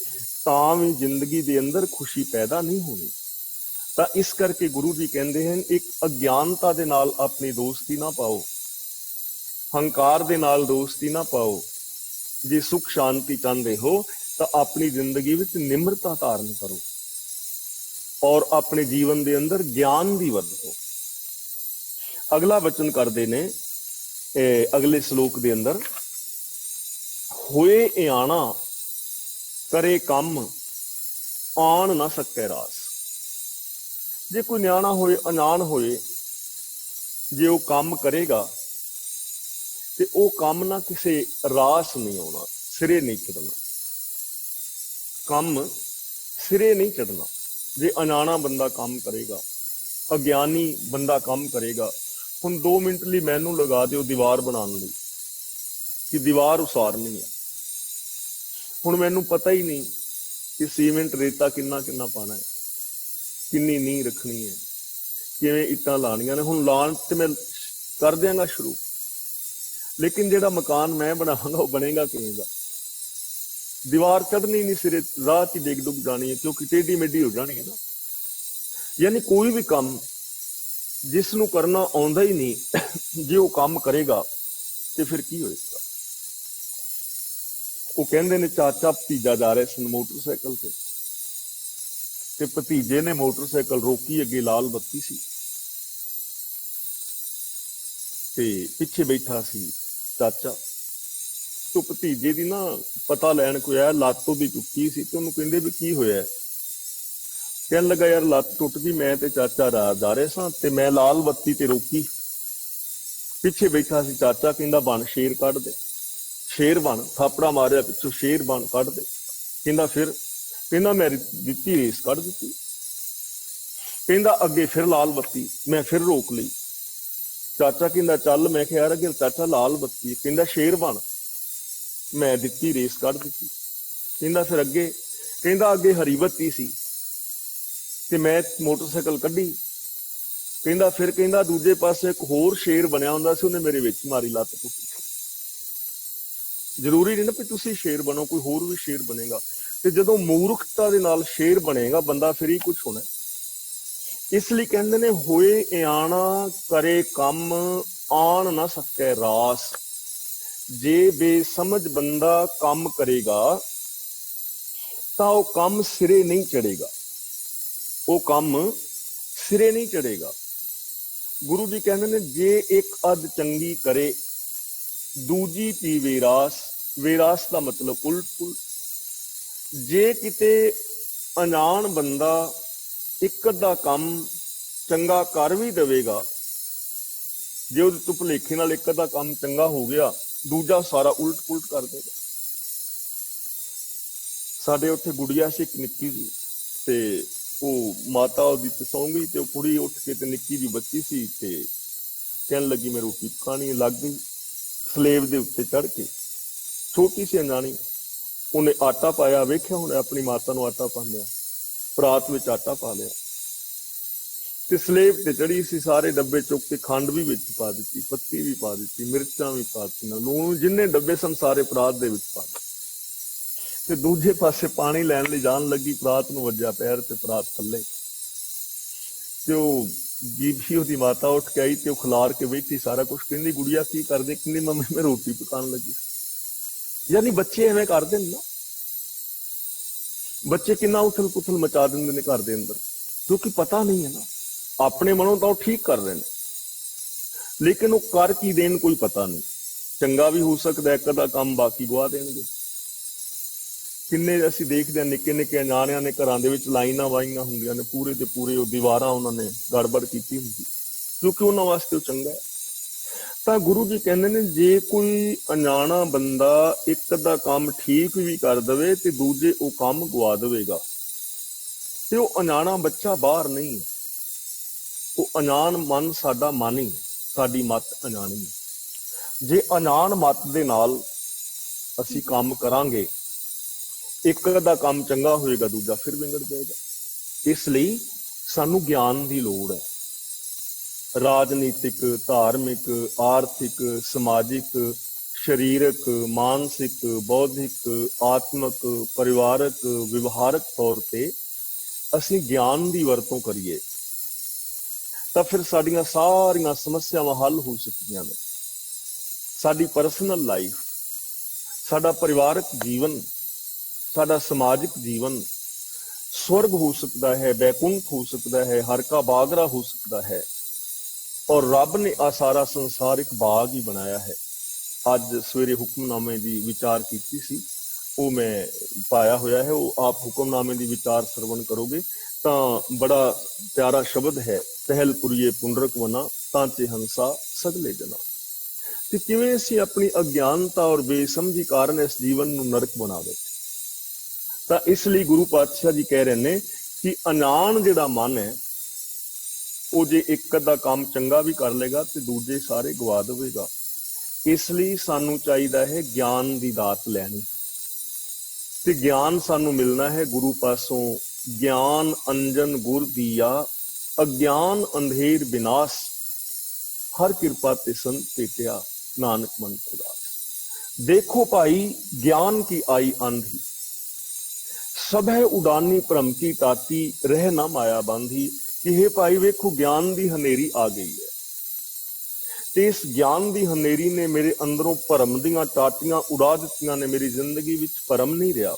ਤਾਂ ਵੀ ਜ਼ਿੰਦਗੀ ਦੇ ਅੰਦਰ ਖੁਸ਼ੀ ਪੈਦਾ ਨਹੀਂ ਹੋਣੀ। ਤਾਂ ਇਸ ਕਰਕੇ ਗੁਰੂ ਜੀ ਕਹਿੰਦੇ ਹਨ, ਇੱਕ ਅਗਿਆਨਤਾ ਦੇ ਨਾਲ ਆਪਣੀ ਦੋਸਤੀ ਨਾ ਪਾਓ, ਹੰਕਾਰ ਦੇ ਨਾਲ ਦੋਸਤੀ ਨਾ ਪਾਓ। ਜੇ ਸੁਖ ਸ਼ਾਂਤੀ ਚਾਹੁੰਦੇ ਹੋ ਤਾਂ ਆਪਣੀ ਜ਼ਿੰਦਗੀ ਵਿੱਚ ਨਿਮਰਤਾ ਧਾਰਨ ਕਰੋ ਔਰ ਆਪਣੇ ਜੀਵਨ ਦੇ ਅੰਦਰ ਗਿਆਨ ਦੀ ਵਰਤੋ। ਅਗਲਾ ਵਚਨ ਕਰਦੇ ਨੇ ਅਗਲੇ ਸ਼ਲੋਕ ਦੇ ਅੰਦਰ, ਹੋਏ ਇਆਣਾ ਕਰੇ ਕੰਮ ਆਣ ਨਾ ਸਕੇ ਰਾਸ। ਜੇ ਕੋਈ ਨਿਆਣਾ ਹੋਏ, ਅਣਜਾਣ ਹੋਏ, ਜੇ ਉਹ ਕੰਮ ਕਰੇਗਾ ਤੇ ਉਹ ਕੰਮ ਨਾ ਕਿਸੇ ਰਾਸ ਨਹੀਂ ਆਉਣਾ, ਸਿਰੇ ਨਹੀਂ ਚੜਨਾ। ਕੰਮ ਸਿਰੇ ਨਹੀਂ ਚੜਨਾ। ਜੇ ਅਣਜਾਣਾ ਬੰਦਾ ਕੰਮ ਕਰੇਗਾ, ਅਗਿਆਨੀ ਬੰਦਾ ਕੰਮ ਕਰੇਗਾ। ਹੁਣ 2 ਮਿੰਟ ਲਈ ਮੈਨੂੰ ਲਗਾ ਦਿਓ ਦੀਵਾਰ ਬਣਾਉਣ ਲਈ, ਕਿ ਦੀਵਾਰ ਉਸਾਰਨੀ ਹੈ। ਹੁਣ ਮੈਨੂੰ ਪਤਾ ਹੀ ਨਹੀਂ ਕਿ ਸੀਮੈਂਟ ਰੇਤਾ ਕਿੰਨਾ ਕਿੰਨਾ ਪਾਣਾ ਹੈ, ਕਿੰਨੀ ਨੀਂਹ ਰੱਖਣੀ ਹੈ, ਕਿਵੇਂ ਇੱਟਾਂ ਲਾਣੀਆਂ ਨੇ। ਹੁਣ ਲਾਣ ਤੇ ਮੈਂ ਕਰ ਦਿਆਂਗਾ ਸ਼ੁਰੂ, ਲੇਕਿਨ ਜਿਹੜਾ ਮਕਾਨ ਮੈਂ ਬਣਾਵਾਂਗਾ ਉਹ ਬਣੇਗਾ ਕਿਵੇਂ ਦਾ? ਦੀਵਾਰ ਚੜ੍ਹਨੀ ਨਹੀਂ ਸਿਰੇ, ਰਾਹ 'ਚ ਡਿੱਗ ਡੁੱਗ ਜਾਣੀ ਹੈ, ਕਿਉਂਕਿ ਟੇਢੀ ਮੇਢੀ ਹੋ ਜਾਣੀ ਹੈ ਨਾ। ਯਾਨੀ ਕੋਈ ਵੀ ਕੰਮ ਜਿਸ ਨੂੰ ਕਰਨਾ ਆਉਂਦਾ ਹੀ ਨਹੀਂ, ਜੇ ਉਹ ਕੰਮ ਕਰੇਗਾ ਤੇ ਫਿਰ ਕੀ ਹੋਏਗਾ? ਉਹ ਕਹਿੰਦੇ ਨੇ ਚਾਚਾ ਭਤੀਜਾ ਜਾ ਰਹੇ ਸਨ ਮੋਟਰਸਾਈਕਲ ਤੇ ਭਤੀਜੇ ਨੇ ਮੋਟਰਸਾਈਕਲ ਰੋਕੀ, ਅੱਗੇ ਲਾਲ ਬੱਤੀ ਸੀ ਤੇ ਪਿੱਛੇ ਬੈਠਾ ਸੀ ਚਾਚਾ। ਤੇ ਭਤੀਜੇ ਦੀ ਨਾ ਪਤਾ ਲੈਣ ਕੋਈ ਆਇਆ, ਲੱਤ ਉਹਦੀ ਟੁੱਟੀ ਸੀ ਤੇ ਉਹਨੂੰ ਕਹਿੰਦੇ ਵੀ ਕੀ ਹੋਇਆ? ਕਹਿਣ ਲੱਗਾ, ਯਾਰ ਲੱਤ ਟੁੱਟ ਗਈ, ਮੈਂ ਤੇ ਚਾਚਾ ਜਾ ਰਹੇ ਸਾਂ ਤੇ ਮੈਂ ਲਾਲ ਬੱਤੀ ਤੇ ਰੋਕੀ, ਪਿੱਛੇ ਬੈਠਾ ਸੀ ਚਾਚਾ। ਕਹਿੰਦਾ ਬਣ ਸ਼ੇਰ ਕੱਢ ਦੇ, ਸ਼ੇਰ ਬਣ। ਥਾਪੜਾ ਮਾਰਿਆ ਪਿੱਛੋਂ, ਸ਼ੇਰ ਬਣ ਕੱਢ ਦੇ। ਕਹਿੰਦਾ ਫਿਰ? ਕਹਿੰਦਾ ਮੈਂ ਦਿੱਤੀ ਰੇਸ ਕੱਢ ਦਿੱਤੀ। ਕਹਿੰਦਾ ਅੱਗੇ ਫਿਰ ਲਾਲ ਬੱਤੀ, ਮੈਂ ਫਿਰ ਰੋਕ ਲਈ। ਚਾਚਾ ਕਹਿੰਦਾ ਚੱਲ। ਮੈਂ ਕਿਹਾ ਯਾਰ ਅੱਗੇ ਚਾਚਾ ਲਾਲ ਬੱਤੀ। ਕਹਿੰਦਾ ਸ਼ੇਰ ਬਣ, ਮੈਂ ਦਿੱਤੀ ਰੇਸ ਕੱਢ ਦਿੱਤੀ। ਕਹਿੰਦਾ ਫਿਰ ਅੱਗੇ? ਕਹਿੰਦਾ ਅੱਗੇ ਹਰੀ ਬੱਤੀ ਸੀ ਤੇ ਮੈਂ ਮੋਟਰਸਾਈਕਲ ਕੱਢੀ। ਕਹਿੰਦਾ ਫਿਰ? ਕਹਿੰਦਾ ਦੂਜੇ ਪਾਸੇ ਇੱਕ ਹੋਰ ਸ਼ੇਰ ਬਣਿਆ ਹੁੰਦਾ ਸੀ, ਉਹਨੇ ਮੇਰੇ ਵਿੱਚ ਮਾਰੀ, ਲੱਤ ਟੁੱਟੀ। ਜ਼ਰੂਰੀ ਨਹੀਂ ਨਾ ਵੀ ਤੁਸੀਂ ਸ਼ੇਰ ਬਣੋ, ਕੋਈ ਹੋਰ ਵੀ ਸ਼ੇਰ ਬਣੇਗਾ। ਤੇ ਜਦੋਂ ਮੂਰਖਤਾ ਦੇ ਨਾਲ ਸ਼ੇਰ ਬਣੇਗਾ ਬੰਦਾ, ਫਿਰ ਹੀ ਕੁਝ ਹੋਣਾ। ਇਸ ਲਈ ਕਹਿੰਦੇ ਨੇ, ਹੋਏ ਇਆਣਾ ਕਰੇ ਕੰਮ ਆਣ ਨਾ ਸਕੈ ਰਾਸ। ਜੇ ਬੇਸਮਝ ਬੰਦਾ ਕੰਮ ਕਰੇਗਾ ਤਾਂ ਉਹ ਕੰਮ ਸਿਰੇ ਨਹੀਂ ਚੜੇਗਾ, ਉਹ ਕੰਮ ਸਿਰੇ ਨਹੀਂ ਚੜੇਗਾ। ਗੁਰੂ ਜੀ ਕਹਿੰਦੇ ਨੇ, ਜੇ ਇੱਕ ਅੱਧ ਚੰਗੀ ਕਰੇ ਦੂਜੀ ਪੀਵੇ ਰਾਸ। ਵਿਰਾਸ ਦਾ ਮਤਲਬ ਉਲਟ ਪੁਲਟ। ਜੇ ਕਿਤੇ ਅਣਜਾਣ ਬੰਦਾ ਇੱਕ ਅੱਧਾ ਕੰਮ ਚੰਗਾ ਕਰ ਵੀ ਦੇਵੇਗਾ, ਜੇ ਉਹਦੇ ਤੋਂ ਭੁਲੇਖੇ ਨਾਲ ਇੱਕ ਅੱਧਾ ਕੰਮ ਚੰਗਾ ਹੋ ਗਿਆ, ਦੂਜਾ ਸਾਰਾ ਉਲਟ ਪੁਲਟ ਕਰ ਦੇਗਾ। ਸਾਡੇ ਉੱਥੇ ਗੁੜੀਆ ਸੀ ਇੱਕ ਨਿੱਕੀ ਜੀ, ਤੇ ਉਹ ਮਾਤਾ ਉਹਦੀ ਤੇ ਸੌਂ ਗਈ, ਤੇ ਉਹ ਕੁੜੀ ਉੱਠ ਕੇ, ਤੇ ਨਿੱਕੀ ਜੀ ਬੱਚੀ ਸੀ, ਤੇ ਕਹਿਣ ਲੱਗੀ ਮੈਂ ਰੋਟੀ ਪਕਾਣੀ। ਲੱਗ ਗਈ ਸਲੇਬ ਦੇ ਉੱਤੇ ਚੜ ਕੇ, ਛੋਟੀ ਸੀ ਅਣਜਾਣੀ। ਉਹਨੇ ਆਟਾ ਪਾਇਆ, ਵੇਖਿਆ ਉਹਨੇ ਆਪਣੀ ਮਾਤਾ ਨੂੰ ਆਟਾ ਪਾਉਂਦਿਆਂ, ਪਰਾਤ ਵਿੱਚ ਆਟਾ ਪਾ ਲਿਆ, ਤੇ ਸਲੇਬ ਤੇ ਚੜੀ ਸੀ। ਸਾਰੇ ਡੱਬੇ ਚੁੱਕ ਕੇ ਖੰਡ ਵੀ ਵਿੱਚ ਪਾ ਦਿੱਤੀ, ਪੱਤੀ ਵੀ ਪਾ ਦਿੱਤੀ, ਮਿਰਚਾਂ ਵੀ ਪਾ ਦਿੱਤੀਆਂ, ਲੂਣ, ਜਿੰਨੇ ਡੱਬੇ ਸਨ ਸਾਰੇ ਪਰਾਤ ਦੇ ਵਿੱਚ ਪਾ ਦਿੱਤੇ। ਤੇ ਦੂਜੇ ਪਾਸੇ ਪਾਣੀ ਲੈਣ ਲਈ ਜਾਣ ਲੱਗੀ, ਪਰਾਤ ਨੂੰ ਵੱਜਿਆ ਪੈਰ, ਤੇ ਪਰਾਤ ਥੱਲੇ। ਤੇ ਉਹ ਬੀਬੀ ਉਹਦੀ ਮਾਤਾ ਉੱਠ ਕੇ ਆਈ, ਤੇ ਉਹ ਖਿਲਾਰ ਕੇ ਬੈਠੀ ਸਾਰਾ ਕੁਛ। ਕਹਿੰਦੀ ਗੁੜੀਆ ਕੀ ਕਰਦੇ? ਕਹਿੰਦੀ ਮੰਮੀ ਮੈਂ ਰੋਟੀ ਪਕਾਉਣ ਲੱਗੀ। ਯਾਨੀ ਬੱਚੇ ਐਵੇਂ ਕਰਦੇ ਨੇ ਨਾ, ਬੱਚੇ ਕਿੰਨਾ ਉਥਲ ਪੁਥਲ ਮਚਾ ਦਿੰਦੇ ਨੇ ਘਰ ਦੇ ਅੰਦਰ, ਕਿਉਂਕਿ ਪਤਾ ਨਹੀਂ ਹੈ ਨਾ। ਆਪਣੇ ਮਨੋਂ ਤਾਂ ਉਹ ਠੀਕ ਕਰ ਰਹੇ ਨੇ, ਲੇਕਿਨ ਉਹ ਕਰ ਕੀ ਦੇਣ ਕੋਈ ਪਤਾ ਨਹੀਂ। ਚੰਗਾ ਵੀ ਹੋ ਸਕਦਾ ਇੱਕ ਅੱਧਾ ਕੰਮ, ਬਾਕੀ ਗਵਾ ਦੇਣਗੇ। ਕਿੰਨੇ ਅਸੀਂ ਦੇਖਦੇ ਹਾਂ ਨਿੱਕੇ ਨਿੱਕੇ ਅਣਜਾਣਿਆਂ ਨੇ ਘਰਾਂ ਦੇ ਵਿੱਚ ਲਾਈਨਾਂ ਵਾਹੀਆਂ ਹੁੰਦੀਆਂ ਨੇ, ਪੂਰੇ ਦੇ ਪੂਰੇ ਉਹ ਦੀਵਾਰਾਂ ਉਹਨਾਂ ਨੇ ਗੜਬੜ ਕੀਤੀ ਹੁੰਦੀ, ਕਿਉਂਕਿ ਉਹਨਾਂ ਵਾਸਤੇ ਉਹ ਚੰਗਾ ਹੈ। ਤਾਂ ਗੁਰੂ ਜੀ ਕਹਿੰਦੇ ਨੇ, ਜੇ ਕੋਈ ਅਣਜਾਣਾ ਬੰਦਾ ਇੱਕ ਅੱਧਾ ਕੰਮ ਠੀਕ ਵੀ ਕਰ ਦੇਵੇ ਤੇ ਦੂਜੇ ਉਹ ਕੰਮ ਗਵਾ ਦੇਵੇਗਾ। ਤੇ ਉਹ ਅਣਜਾਣਾ ਬੱਚਾ ਬਾਹਰ ਨਹੀਂ, ਉਹ ਅਣਜਾਣ ਮਨ ਸਾਡਾ ਮਨ ਹੀ, ਸਾਡੀ ਮੱਤ ਅਣਜਾਣੀ ਹੈ। ਜੇ ਅਣਜਾਣ ਮੱਤ ਦੇ ਨਾਲ ਅਸੀਂ ਕੰਮ ਕਰਾਂਗੇ, ਇੱਕ ਅੱਧਾ ਕੰਮ ਚੰਗਾ ਹੋਏਗਾ, ਦੂਜਾ ਫਿਰ ਵਿਗੜ ਜਾਏਗਾ। ਇਸ ਲਈ ਸਾਨੂੰ ਗਿਆਨ ਦੀ ਲੋੜ ਹੈ। ਰਾਜਨੀਤਿਕ, ਧਾਰਮਿਕ, ਆਰਥਿਕ, ਸਮਾਜਿਕ, ਸਰੀਰਕ, ਮਾਨਸਿਕ, ਬੌਧਿਕ, ਆਤਮਕ, ਪਰਿਵਾਰਕ, ਵਿਵਹਾਰਕ ਤੌਰ ਤੇ ਅਸੀਂ ਗਿਆਨ ਦੀ ਵਰਤੋਂ ਕਰੀਏ ਤਾਂ ਫਿਰ ਸਾਡੀਆਂ ਸਾਰੀਆਂ ਸਮੱਸਿਆਵਾਂ ਹੱਲ ਹੋ ਸਕਦੀਆਂ ਨੇ। ਸਾਡੀ ਪਰਸਨਲ ਲਾਈਫ, ਸਾਡਾ ਪਰਿਵਾਰਕ ਜੀਵਨ, ਸਾਡਾ ਸਮਾਜਿਕ ਜੀਵਨ स्वर्ग हो सकता है, बैकुंठ हो सकता है, हर का बागरा हो सकता है। और रब ने आ सारा संसार एक बाग ही बनाया है। अज सवेरे हुक्मनामे की विचार की सी, वो मैं पाया होया है। वो आप हुक्मनामे की विचार श्रवण करोगे तो बड़ा प्यारा शब्द है, पहल पुरिए पुनरक वना तांचे हंसा सगले जना। कि किवें असीं अपनी अज्ञानता और बेसमझी कारण इस जीवन नूं नरक बना बैठे। ਤਾਂ ਇਸ ਲਈ ਗੁਰੂ ਪਾਤਸ਼ਾਹ ਜੀ ਕਹਿ ਰਹੇ ਨੇ ਕਿ ਅਣਜਾਣ ਜਿਹੜਾ ਮਨ ਹੈ, ਉਹ ਜੇ ਇੱਕ ਅੱਧਾ ਕੰਮ ਚੰਗਾ ਵੀ ਕਰ ਲੇਗਾ ਤੇ ਦੂਜੇ ਸਾਰੇ ਗਵਾ ਦੇਵੇਗਾ। ਇਸ ਲਈ ਸਾਨੂੰ ਚਾਹੀਦਾ ਹੈ ਗਿਆਨ ਦੀ ਦਾਤ ਲੈਣੀ, ਤੇ ਗਿਆਨ ਸਾਨੂੰ ਮਿਲਣਾ ਹੈ ਗੁਰੂ ਪਾਸੋਂ। ਗਿਆਨ ਅੰਜਨ ਗੁਰ ਦੀਆ, ਅਗਿਆਨ ਅੰਧੇਰ ਵਿਨਾਸ਼, ਹਰ ਕਿਰਪਾ ਤੇ ਸੰਤ ਭੇਟਿਆ, ਨਾਨਕ ਮਨ ਪ੍ਰਗਾਸ। ਦੇਖੋ ਭਾਈ ਗਿਆਨ ਕੀ ਆਈ आंधी, सब है उडानी भ्रम की टाटी, रह ना माया बांधी। कि हे भाई वेखो ज्ञान दी हनेरी आ गई है, ते इस ज्ञान दी हनेरी ने मेरे अंदरों भरम दीयां टाटियां उड़ा दित्तियां ने। मेरी जिंदगी विच भरम नहीं रहा,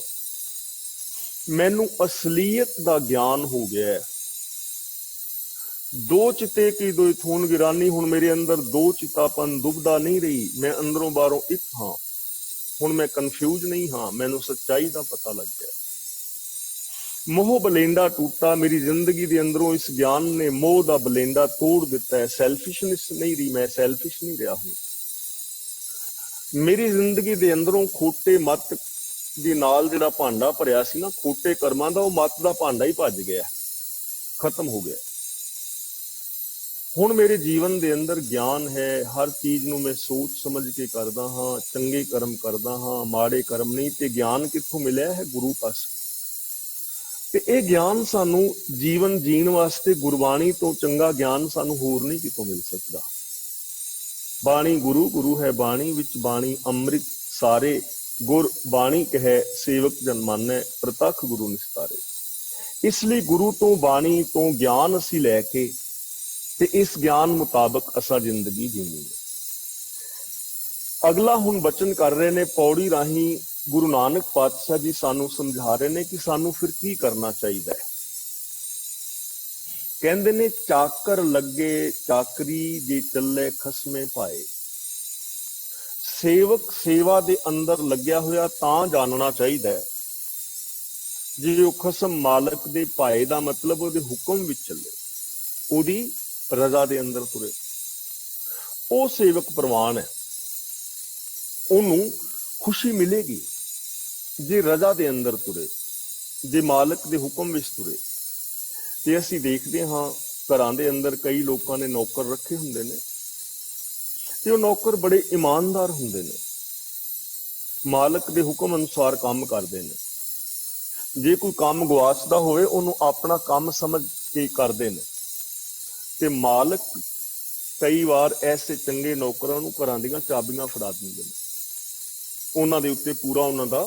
मैनू असलीयत दा ज्ञान हो गया है। दो चिते की दो थून गिरानी, हुण मेरे अंदर दो चितापन दुबदा नहीं रही। मैं अंदरों बाहरों एक हाँ, हुण मैं कन्फ्यूज नहीं हाँ, मैनू सच्चाई दा पता लग गया। मोह बलेंडा टूटा, मेरी जिंदगी के अंदरों इस ज्ञान ने मोह का बलेंडा तोड़ दिता है। सैल्फिशनेस नहीं रही, मैं सैल्फिश नहीं रहा हूं। मेरी जिंदगी के अंदरों खोटे मत के नाल जिहड़ा भांडा भरिया सी ना खोटे कर्मां दा, वो मत का भांडा ही भज गया, खत्म हो गया। हुण मेरे जीवन के अंदर ज्ञान है, हर चीज नूं मैं सोच समझ के करदा हाँ, चंगे कर्म करदा हाँ, माड़े कर्म नहीं। ते ज्ञान कित्थों मिलिया है? गुरु पासों। ਤੇ ਇਹ ਗਿਆਨ ਸਾਨੂੰ ਜੀਵਨ ਜੀਣ ਵਾਸਤੇ ਗੁਰਬਾਣੀ ਤੋਂ ਚੰਗਾ ਗਿਆਨ ਸਾਨੂੰ ਹੋਰ ਨਹੀਂ ਕਿਤੋਂ ਮਿਲ ਸਕਦਾ। ਬਾਣੀ ਗੁਰੂ, ਗੁਰੂ ਹੈ ਬਾਣੀ, ਵਿੱਚ ਬਾਣੀ ਅੰਮ੍ਰਿਤ सारे गुर बाणी कहे सेवक जन माने प्रतख गुरु निस्तारे। इसलिए गुरु तो बाणी तो ज्ञान असी लैके ते इस ज्ञान मुताबिक असा जिंदगी जीनी है। अगला हुण बचन कर रहे ने पौड़ी राही गुरु नानक पातशाह जी सानू समझा रहे ने कि सानू फिर की करना चाहिए। कहंदे ने चाकर लगे चाकरी जे चले खसमे पाए। सेवक सेवा दे अंदर लग्या होया तां जानना चाहिए जे वो खसम मालक दे पाए दा मतलब ओदे हुक्म विच चले, ओदी रजा दे अंदर तुरे। ओ सेवक प्रवान है, ओनू खुशी मिलेगी जे रजा दे अंदर तुरे, जे मालक दे हुक्म विच तुरे। ते असीं देखदे हां घरां दे अंदर कई लोकां ने नौकर रखे हुंदे ने ते वो नौकर बड़े ईमानदार हुंदे ने, मालक दे हुक्म अनुसार काम करदे ने। जे कोई काम गवाचदा होवे ओनू अपना काम समझ के करदे ने। ते मालक कई बार ऐसे चंगे नौकरां नू घरां दीयां चाबियां फड़ा दिंदे ने, उन्हां दे उत्ते पूरा उन्हां दा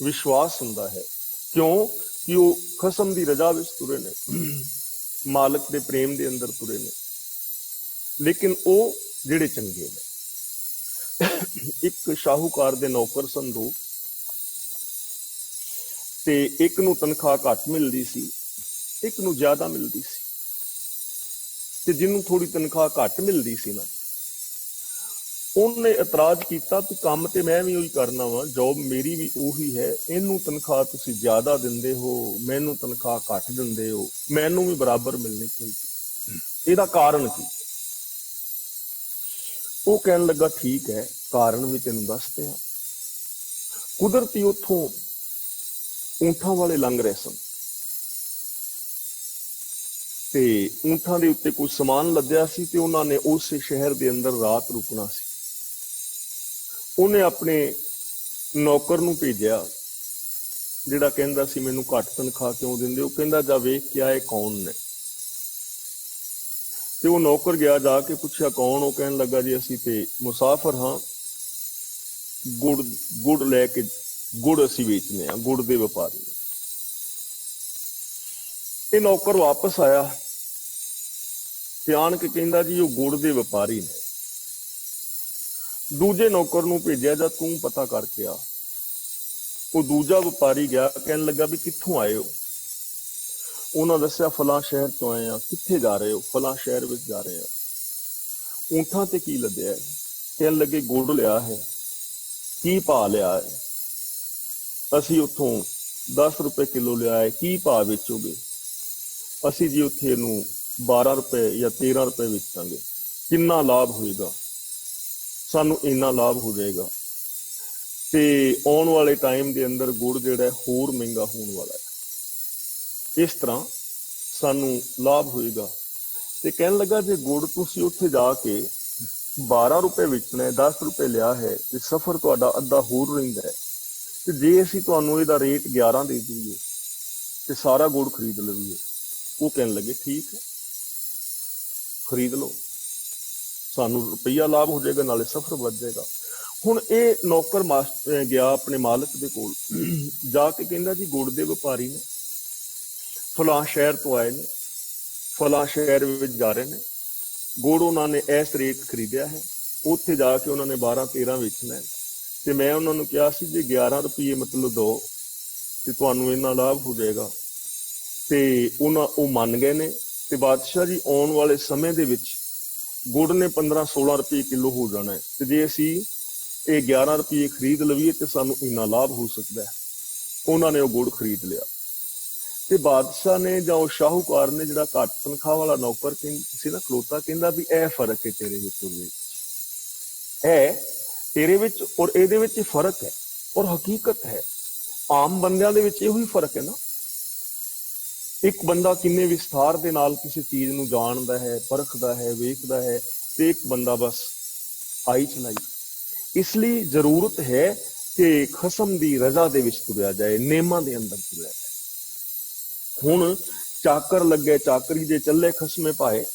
विश्वास हुंदा है। क्यों कि वो खसम दी रजा विच तुरे ने, मालक दे प्रेम दे अंदर तुरे ने। लेकिन वो जिहड़े चंगे ने, एक शाहूकार दे नौकर सन दो, ते एक नू तनख्वाह घट मिलदी सी, एक नू ज्यादा मिलदी सी। ते जिन्नू थोड़ी तनख्वाह घट मिलदी सी ना, उन्हें इतराज किया कि काम तो मैं भी उही करना वा, जॉब मेरी भी उही है, इनू तनख्वाह तुसी ज्यादा दिंदे हो, मैनू तनख्वाह घट दिंदे हो, मैनू भी बराबर मिलनी चाहिए, इहदा कारण की? वो कहन लगा ठीक है, कारण भी तेन दसते हैं। कुदरती उथों ऊंठां वाले लंघ रहे सन ते ऊंठां दे उत्ते कोई समान लद्या सी ते उन्हां ने उस शहर दे अंदर रात रुकना सी। उन्हें अपने नौकर नू भेजिया जिहड़ा कहंदा सी मैनू घट तनख्वाह क्यों दिंदे हो। कहंदा जा वेख के आए कौन ने। ते वो नौकर गया, जाके पुछया कौन। वो कहन लगा जी असीं ते मुसाफर हाँ, गुड़ लैके गुड़ असीं वेचने आ, गुड़ दे व्यापारी। ये नौकर वापस आया ते आण के कहंदा जी वो गुड़ दे व्यापारी ने। दूजे नौकर नू भेजिया जा तू पता करके आ। वो दूजा व्यापारी गया, कहन लगा भी कित्थों आए हो। उन्हें दस्या फलां शहर तो आए हैं। कित्थे जा रहे हो? फलां शहर विच जा रहे हैं। ऊंठां ते की लद्या है? कहन लगे गुड़ लिया है। की भाव लिया है? असीं उत्थों 10 रुपए किलो लिया है। की भाव बेचोगे? असीं जी उत्थे नूं 12 रुपए या 13 रुपए बेचांगे। किन्ना लाभ होएगा? सानू इन्ना लाभ हो जाएगा। ते आने वाले टाइम के अंदर गुड़ जिहड़ा होर महंगा होने वाला है, इस तरह सानू लाभ होएगा। ते कहन लगा जे गुड़ तुसीं उत्थे जाके 12 रुपए बेचना है, 10 रुपए लिया है, ते सफर तुहाडा अद्धा होर रहिंदा है, ते जे असीं तुहानू इहदा रेट 11 दे दईए ते सारा गुड़ खरीद लवीए। वो कहन लगे ठीक है, खरीद लो, सानू रुपया लाभ हो जाएगा, नाले सफर बच जाएगा। हुण ये नौकर मास्टर गया अपने मालक दे कोल, जाके कहंदा जी गुड़ दे व्यापारी ने, फलां शहर तो आए ने, फलां शहर विच जा रहे ने, गुड़ उन्होंने इस रेट खरीदिया है, उत्थे जाके उन्होंने 12-13 बेचना है, ते मैं उन्होंने कहा सी जे 11 रुपये मतलब दो ते तुहानू इन्ना लाभ हो जाएगा। ते वो मन गए ने। ते बादशाह जी आने वाले समय दे विच गुड़ ने 15-16 रुपये किलो हो जाना है, ते जे असीं ये 11 रुपये खरीद लवीए तो सानू इन्ना लाभ हो सकता है। उन्होंने वो गुड़ खरीद लिया। ते बादशाह ने जां वो शाहूकार ने जिहड़ा घट तनख्वाह वाला नौकर सी ना खलोता, कहंदा भी ए फर्क है तेरे विच और है, तेरे विच और इहदे विच फर्क है और हकीकत है। आम बंदियां दे विच इहो ही फर्क है ना। एक बंदा किन्ने विस्तार दे नाल किसी चीज नू जानदा है, परखदा है, वेखदा है, ते एक बंदा बस आई चलाई। इसलिए जरूरत है कि खसम दी रजा दे विच तुरिया जाए, नेमां दे अंदर तुरिया जाए। हुण चाकर लगे चाकरी जे चले खसमे पाए।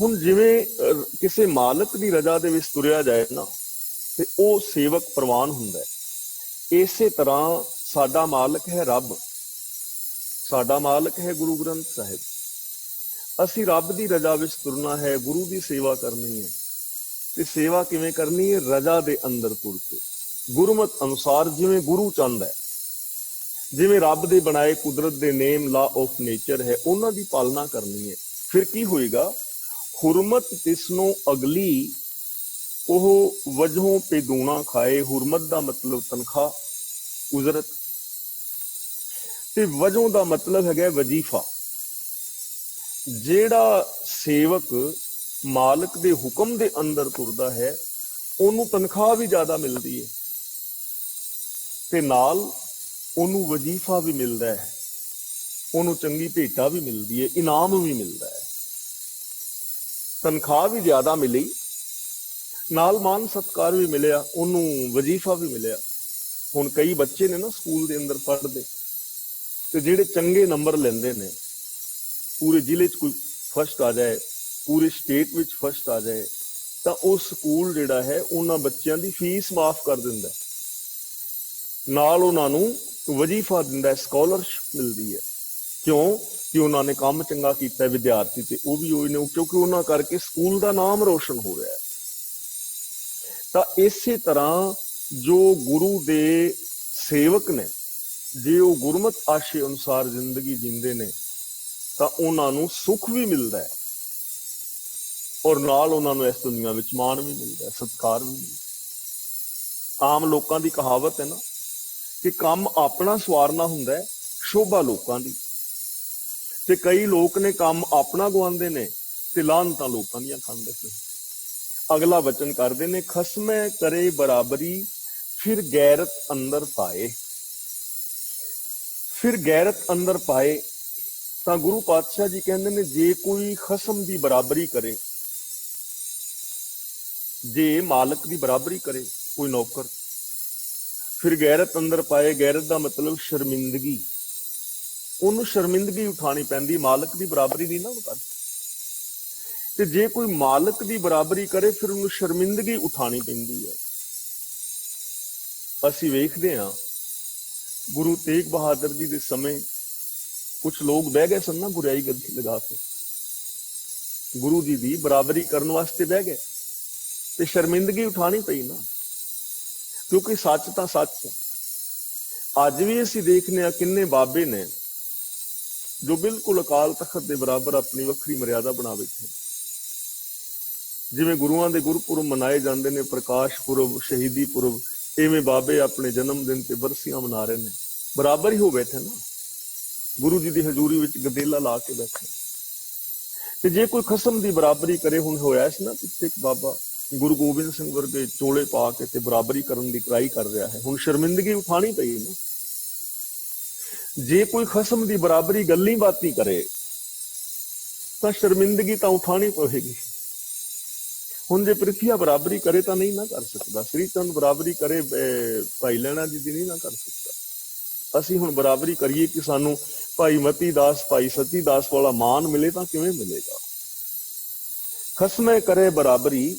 हुण जिवें किसी मालक दी रजा दे विच तुरिया जाए ना, ਤੇ ਉਹ ਸੇਵਕ ਪ੍ਰਵਾਨ ਹੁੰਦਾ ਹੈ। ਇਸੇ ਤਰ੍ਹਾਂ ਸਾਡਾ ਮਾਲਕ ਹੈ ਰੱਬ, ਸਾਡਾ ਮਾਲਕ ਹੈ ਗੁਰੂ ਗ੍ਰੰਥ ਸਾਹਿਬ। ਅਸੀਂ ਰੱਬ ਦੀ ਰਜ਼ਾ ਵਿੱਚ ਤੁਰਨਾ ਹੈ, ਗੁਰੂ ਦੀ ਸੇਵਾ ਕਰਨੀ ਹੈ। ਤੇ ਸੇਵਾ ਕਿਵੇਂ ਕਰਨੀ ਹੈ? ਰਜ਼ਾ ਦੇ ਅੰਦਰ ਤੁਰ ਕੇ, ਗੁਰਮਤ ਅਨੁਸਾਰ, ਜਿਵੇਂ ਗੁਰੂ ਚਾਹੁੰਦਾ ਹੈ, ਜਿਵੇਂ ਰੱਬ ਦੇ ਬਣਾਏ ਕੁਦਰਤ ਦੇ ਨੇਮ ਲਾ ਆਫ ਨੇਚਰ ਹੈ, ਉਹਨਾਂ ਦੀ ਪਾਲਣਾ ਕਰਨੀ ਹੈ। ਫਿਰ ਕੀ ਹੋਏਗਾ? ਹੁਰਮਤ ਤਿਸਨੋਂ ਅਗਲੀ ਉਹ ਵਜੋਂ ਪੇਦੂਣਾ ਖਾਏ। ਹੁਰਮਤ ਦਾ ਮਤਲਬ ਤਨਖਾਹ, ਉਜਰਤ, ਤੇ ਵਜੋਂ ਦਾ ਮਤਲਬ ਹੈਗਾ ਵਜੀਫਾ। ਜਿਹੜਾ ਸੇਵਕ ਮਾਲਕ ਦੇ ਹੁਕਮ ਦੇ ਅੰਦਰ ਤੁਰਦਾ ਹੈ, ਉਹਨੂੰ ਤਨਖਾਹ ਵੀ ਜ਼ਿਆਦਾ ਮਿਲਦੀ ਹੈ ਤੇ ਨਾਲ ਉਹਨੂੰ ਵਜੀਫਾ ਵੀ ਮਿਲਦਾ ਹੈ, ਉਹਨੂੰ ਚੰਗੀ ਭੇਟਾ ਵੀ ਮਿਲਦੀ ਹੈ, ਇਨਾਮ ਵੀ ਮਿਲਦਾ ਹੈ। ਤਨਖਾਹ ਵੀ ਜ਼ਿਆਦਾ ਮਿਲੀ, ਨਾਲ ਮਾਨ ਸਤਿਕਾਰ ਵੀ ਮਿਲਿਆ, ਉਹਨੂੰ ਵਜੀਫਾ ਵੀ ਮਿਲਿਆ। ਹੁਣ ਕਈ ਬੱਚੇ ਨੇ ਨਾ ਸਕੂਲ ਦੇ ਅੰਦਰ ਪੜ੍ਹਦੇ, ਤੇ ਜਿਹੜੇ ਚੰਗੇ ਨੰਬਰ ਲੈਂਦੇ ਨੇ, ਪੂਰੇ ਜ਼ਿਲ੍ਹੇ 'ਚ ਕੋਈ ਫਸਟ ਆ ਜਾਏ, ਪੂਰੇ ਸਟੇਟ ਵਿੱਚ ਫਸਟ ਆ ਜਾਏ, ਤਾਂ ਉਹ ਸਕੂਲ ਜਿਹੜਾ ਹੈ ਉਹਨਾਂ ਬੱਚਿਆਂ ਦੀ ਫੀਸ ਮਾਫ ਕਰ ਦਿੰਦਾ, ਨਾਲ ਉਹਨਾਂ ਨੂੰ ਵਜੀਫਾ ਦਿੰਦਾ, ਸਕਾਲਰਸ਼ਿਪ ਮਿਲਦੀ ਹੈ। ਕਿਉਂ? ਕਿ ਉਹਨਾਂ ਨੇ ਕੰਮ ਚੰਗਾ ਕੀਤਾ। ਵਿਦਿਆਰਥੀ ਤੇ ਉਹ ਵੀ ਹੋਏ ਨੇ, ਕਿਉਂਕਿ ਉਹਨਾਂ ਕਰਕੇ ਸਕੂਲ ਦਾ ਨਾਮ ਰੋਸ਼ਨ ਹੋ ਰਿਹਾ ਹੈ। ਤਾਂ ਇਸੇ ਤਰ੍ਹਾਂ ਜੋ ਗੁਰੂ ਦੇ ਸੇਵਕ ਨੇ, ਜੇ ਉਹ ਗੁਰਮਤ ਆਸ਼ੇ ਅਨੁਸਾਰ ਜ਼ਿੰਦਗੀ ਜੀਂਦੇ ਨੇ, ਤਾਂ ਉਹਨਾਂ ਨੂੰ ਸੁੱਖ ਵੀ ਮਿਲਦਾ ਹੈ, ਔਰ ਨਾਲ ਉਹਨਾਂ ਨੂੰ ਇਸ ਦੁਨੀਆ ਵਿੱਚ ਮਾਣ ਵੀ ਮਿਲਦਾ ਹੈ, ਸਤਿਕਾਰ ਵੀ ਮਿਲਦਾ। ਆਮ ਲੋਕਾਂ ਦੀ ਕਹਾਵਤ ਹੈ ਨਾ ਕਿ ਕੰਮ ਆਪਣਾ ਸਵਾਰਨਾ ਹੁੰਦਾ ਹੈ, ਸ਼ੋਭਾ ਲੋਕਾਂ ਦੀ। ਤੇ ਕਈ ਲੋਕ ਨੇ ਕੰਮ ਆਪਣਾ ਗਵਾਉਂਦੇ ਨੇ ਤੇ ਲਾਹਨਤਾਂ ਲੋਕਾਂ ਦੀਆਂ ਖਾਂਦੇ ਨੇ। ਅਗਲਾ ਵਚਨ ਕਰਦੇ ਨੇ, ਖਸਮੈ ਕਰੇ ਬਰਾਬਰੀ ਫਿਰ ਗੈਰਤ ਅੰਦਰ ਪਾਏ। ਫਿਰ ਗੈਰਤ ਅੰਦਰ ਪਾਏ, ਤਾਂ ਗੁਰੂ ਪਾਤਸ਼ਾਹ ਜੀ ਕਹਿੰਦੇ ਨੇ, ਜੇ ਕੋਈ ਖਸਮ ਦੀ ਬਰਾਬਰੀ ਕਰੇ, ਜੇ ਮਾਲਕ ਦੀ ਬਰਾਬਰੀ ਕਰੇ ਕੋਈ ਨੌਕਰ, ਫਿਰ ਗੈਰਤ ਅੰਦਰ ਪਾਏ। ਗੈਰਤ ਦਾ ਮਤਲਬ ਸ਼ਰਮਿੰਦਗੀ, ਉਹਨੂੰ ਸ਼ਰਮਿੰਦਗੀ ਉਠਾਣੀ ਪੈਂਦੀ, ਮਾਲਕ ਦੀ ਬਰਾਬਰੀ ਨਹੀਂ ਨਾ ਕਰ। ਤੇ ਜੇ ਕੋਈ ਮਾਲਕ ਦੀ ਬਰਾਬਰੀ ਕਰੇ, ਫਿਰ ਉਹਨੂੰ ਸ਼ਰਮਿੰਦਗੀ ਉਠਾਣੀ ਪੈਂਦੀ ਹੈ। ਅਸੀਂ ਵੇਖਦੇ ਹਾਂ ਗੁਰੂ ਤੇਗ ਬਹਾਦਰ ਜੀ ਦੇ ਸਮੇਂ ਕੁਝ ਲੋਕ ਬਹਿ ਗਏ ਸਨ ਨਾ, ਗੁਰਿਆਈ ਗੱਦੀ ਲਗਾ ਕੇ ਗੁਰੂ ਜੀ ਦੀ ਬਰਾਬਰੀ ਕਰਨ ਵਾਸਤੇ ਬਹਿ ਗਏ, ਤੇ ਸ਼ਰਮਿੰਦਗੀ ਉਠਾਣੀ ਪਈ ਨਾ, ਕਿਉਂਕਿ ਸੱਚ ਤਾਂ ਸੱਚ ਹੈ। ਅੱਜ ਵੀ ਅਸੀਂ ਦੇਖਦੇ ਹਾਂ ਕਿੰਨੇ ਬਾਬੇ ਨੇ ਜੋ ਬਿਲਕੁਲ ਅਕਾਲ ਤਖਤ ਦੇ ਬਰਾਬਰ ਆਪਣੀ ਵੱਖਰੀ ਮਰਿਆਦਾ ਬਣਾ ਬੈਠੇ। ਜਿਵੇਂ ਗੁਰੂਆਂ ਦੇ ਗੁਰਪੁਰਬ ਮਨਾਏ ਜਾਂਦੇ ਨੇ, ਪ੍ਰਕਾਸ਼ ਪੁਰਬ, ਸ਼ਹੀਦੀ ਪੁਰਬ, ਇਵੇਂ ਬਾਬੇ ਆਪਣੇ ਜਨਮ ਦਿਨ ਤੇ ਬਰਸੀਆਂ ਮਨਾ ਰਹੇ ਨੇ, ਬਰਾਬਰ ਹੀ ਹੋ ਬੈਠੇ ਨਾ, ਗੁਰੂ ਜੀ ਦੀ ਹਜ਼ੂਰੀ ਵਿੱਚ ਗਦੇਲਾ ਲਾ ਕੇ ਬੈਠੇ। ਤੇ ਜੇ ਕੋਈ ਖਸਮ ਦੀ ਬਰਾਬਰੀ ਕਰੇ, ਹੁਣ ਹੋਇਆ ਸੀ ਨਾ ਪਿੱਛੇ ਇੱਕ ਬਾਬਾ ਗੁਰੂ ਗੋਬਿੰਦ ਸਿੰਘ ਵਰਗੇ ਚੋਲੇ ਪਾ ਕੇ ਤੇ ਬਰਾਬਰੀ ਕਰਨ ਦੀ ਟਰਾਈ ਕਰ ਰਿਹਾ ਹੈ, ਹੁਣ ਸ਼ਰਮਿੰਦਗੀ ਉਠਾਣੀ ਪਈ ਨਾ। ਜੇ ਕੋਈ ਖਸਮ ਦੀ ਬਰਾਬਰੀ ਗੱਲੀ ਬਾਤੀ ਕਰੇ, ਤਾਂ ਸ਼ਰਮਿੰਦਗੀ ਤਾਂ ਉਠਾਣੀ ਪਵੇਗੀ। ਹੁਣ ਜੇ ਪ੍ਰਿਥੀਆ ਬਰਾਬਰੀ ਕਰੇ ਤਾਂ ਨਹੀਂ ਨਾ ਕਰ ਸਕਦਾ, ਸ੍ਰੀ ਚੰਦ ਬਰਾਬਰੀ ਕਰੇ ਭਾਈ ਲਹਿਣਾ ਜੀ ਦੀ ਨਹੀਂ ਨਾ ਕਰ ਸਕਦਾ। ਅਸੀਂ ਹੁਣ ਬਰਾਬਰੀ ਕਰੀਏ ਕਿ ਸਾਨੂੰ ਭਾਈ ਮਤੀ ਦਾਸ, ਭਾਈ ਸਤੀ ਦਾਸ ਵਾਲਾ ਮਾਨ ਮਿਲੇ, ਤਾਂ ਕਿਵੇਂ ਮਿਲੇਗਾ? ਖਸਮੇ ਕਰੇ ਬਰਾਬਰੀ